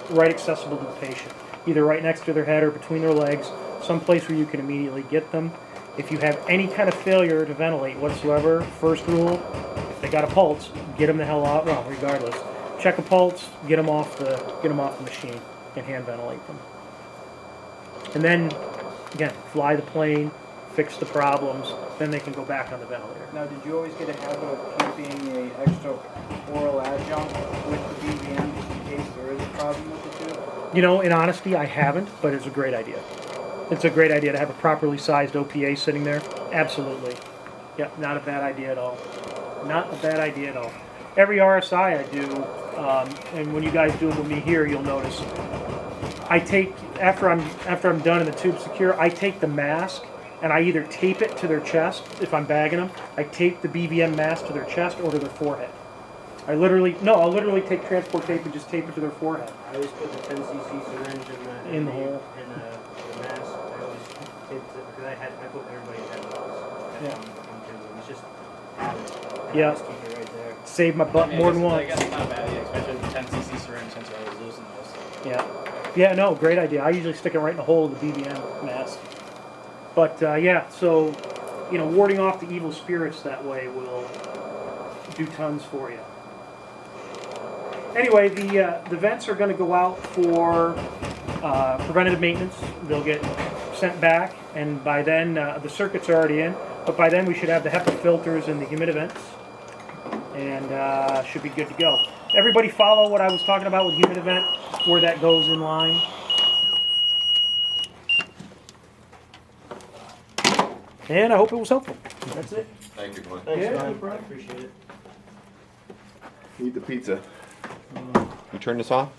right accessible to the patient, either right next to their head or between their legs, someplace where you can immediately get them. If you have any kind of failure to ventilate whatsoever, first rule, if they got a pulse, get them the hell out. Well, regardless, check a pulse, get them off the machine, and hand ventilate them. And then, again, fly the plane, fix the problems, then they can go back on the ventilator. Now, did you always get a habit of keeping a extra oral adjunct with the BVM just in case there is a problem with the tube? You know, in honesty, I haven't, but it's a great idea. It's a great idea to have a properly sized OPA sitting there. Absolutely. Yep, not a bad idea at all. Not a bad idea at all. Every RSI I do, and when you guys do it with me here, you'll notice, I take, after I'm done and the tube's secure, I take the mask and I either tape it to their chest, if I'm bagging them, I tape the BVM mask to their chest or to their forehead. I'll literally take transport tape and just tape it to their forehead. I always put the 10 cc syringe In the hole. In the mask. I always taped it because I put everybody in headphones. Yeah. It's just habit. Yeah. I just keep it right there. Save my butt more than I once. guess it's not bad, yeah, especially with the 10 cc syringe since I was losing those. Yeah. Yeah, no, great idea. I usually stick it right in the hole of the BVM mask. But yeah, so, you know, warding off the evil spirits that way will do tons for you. Anyway, the vents are going to go out for preventative maintenance. They'll get sent back, and by then the circuits are already in. But by then we should have the HEPA filters and the humidivents, and should be good to go. Everybody follow what I was talking about with humidivent, where that goes in line. And I hope it was helpful. That's it. Thank you, Glenn. Yeah, no I problem. appreciate it. Eat the pizza. You turn this off?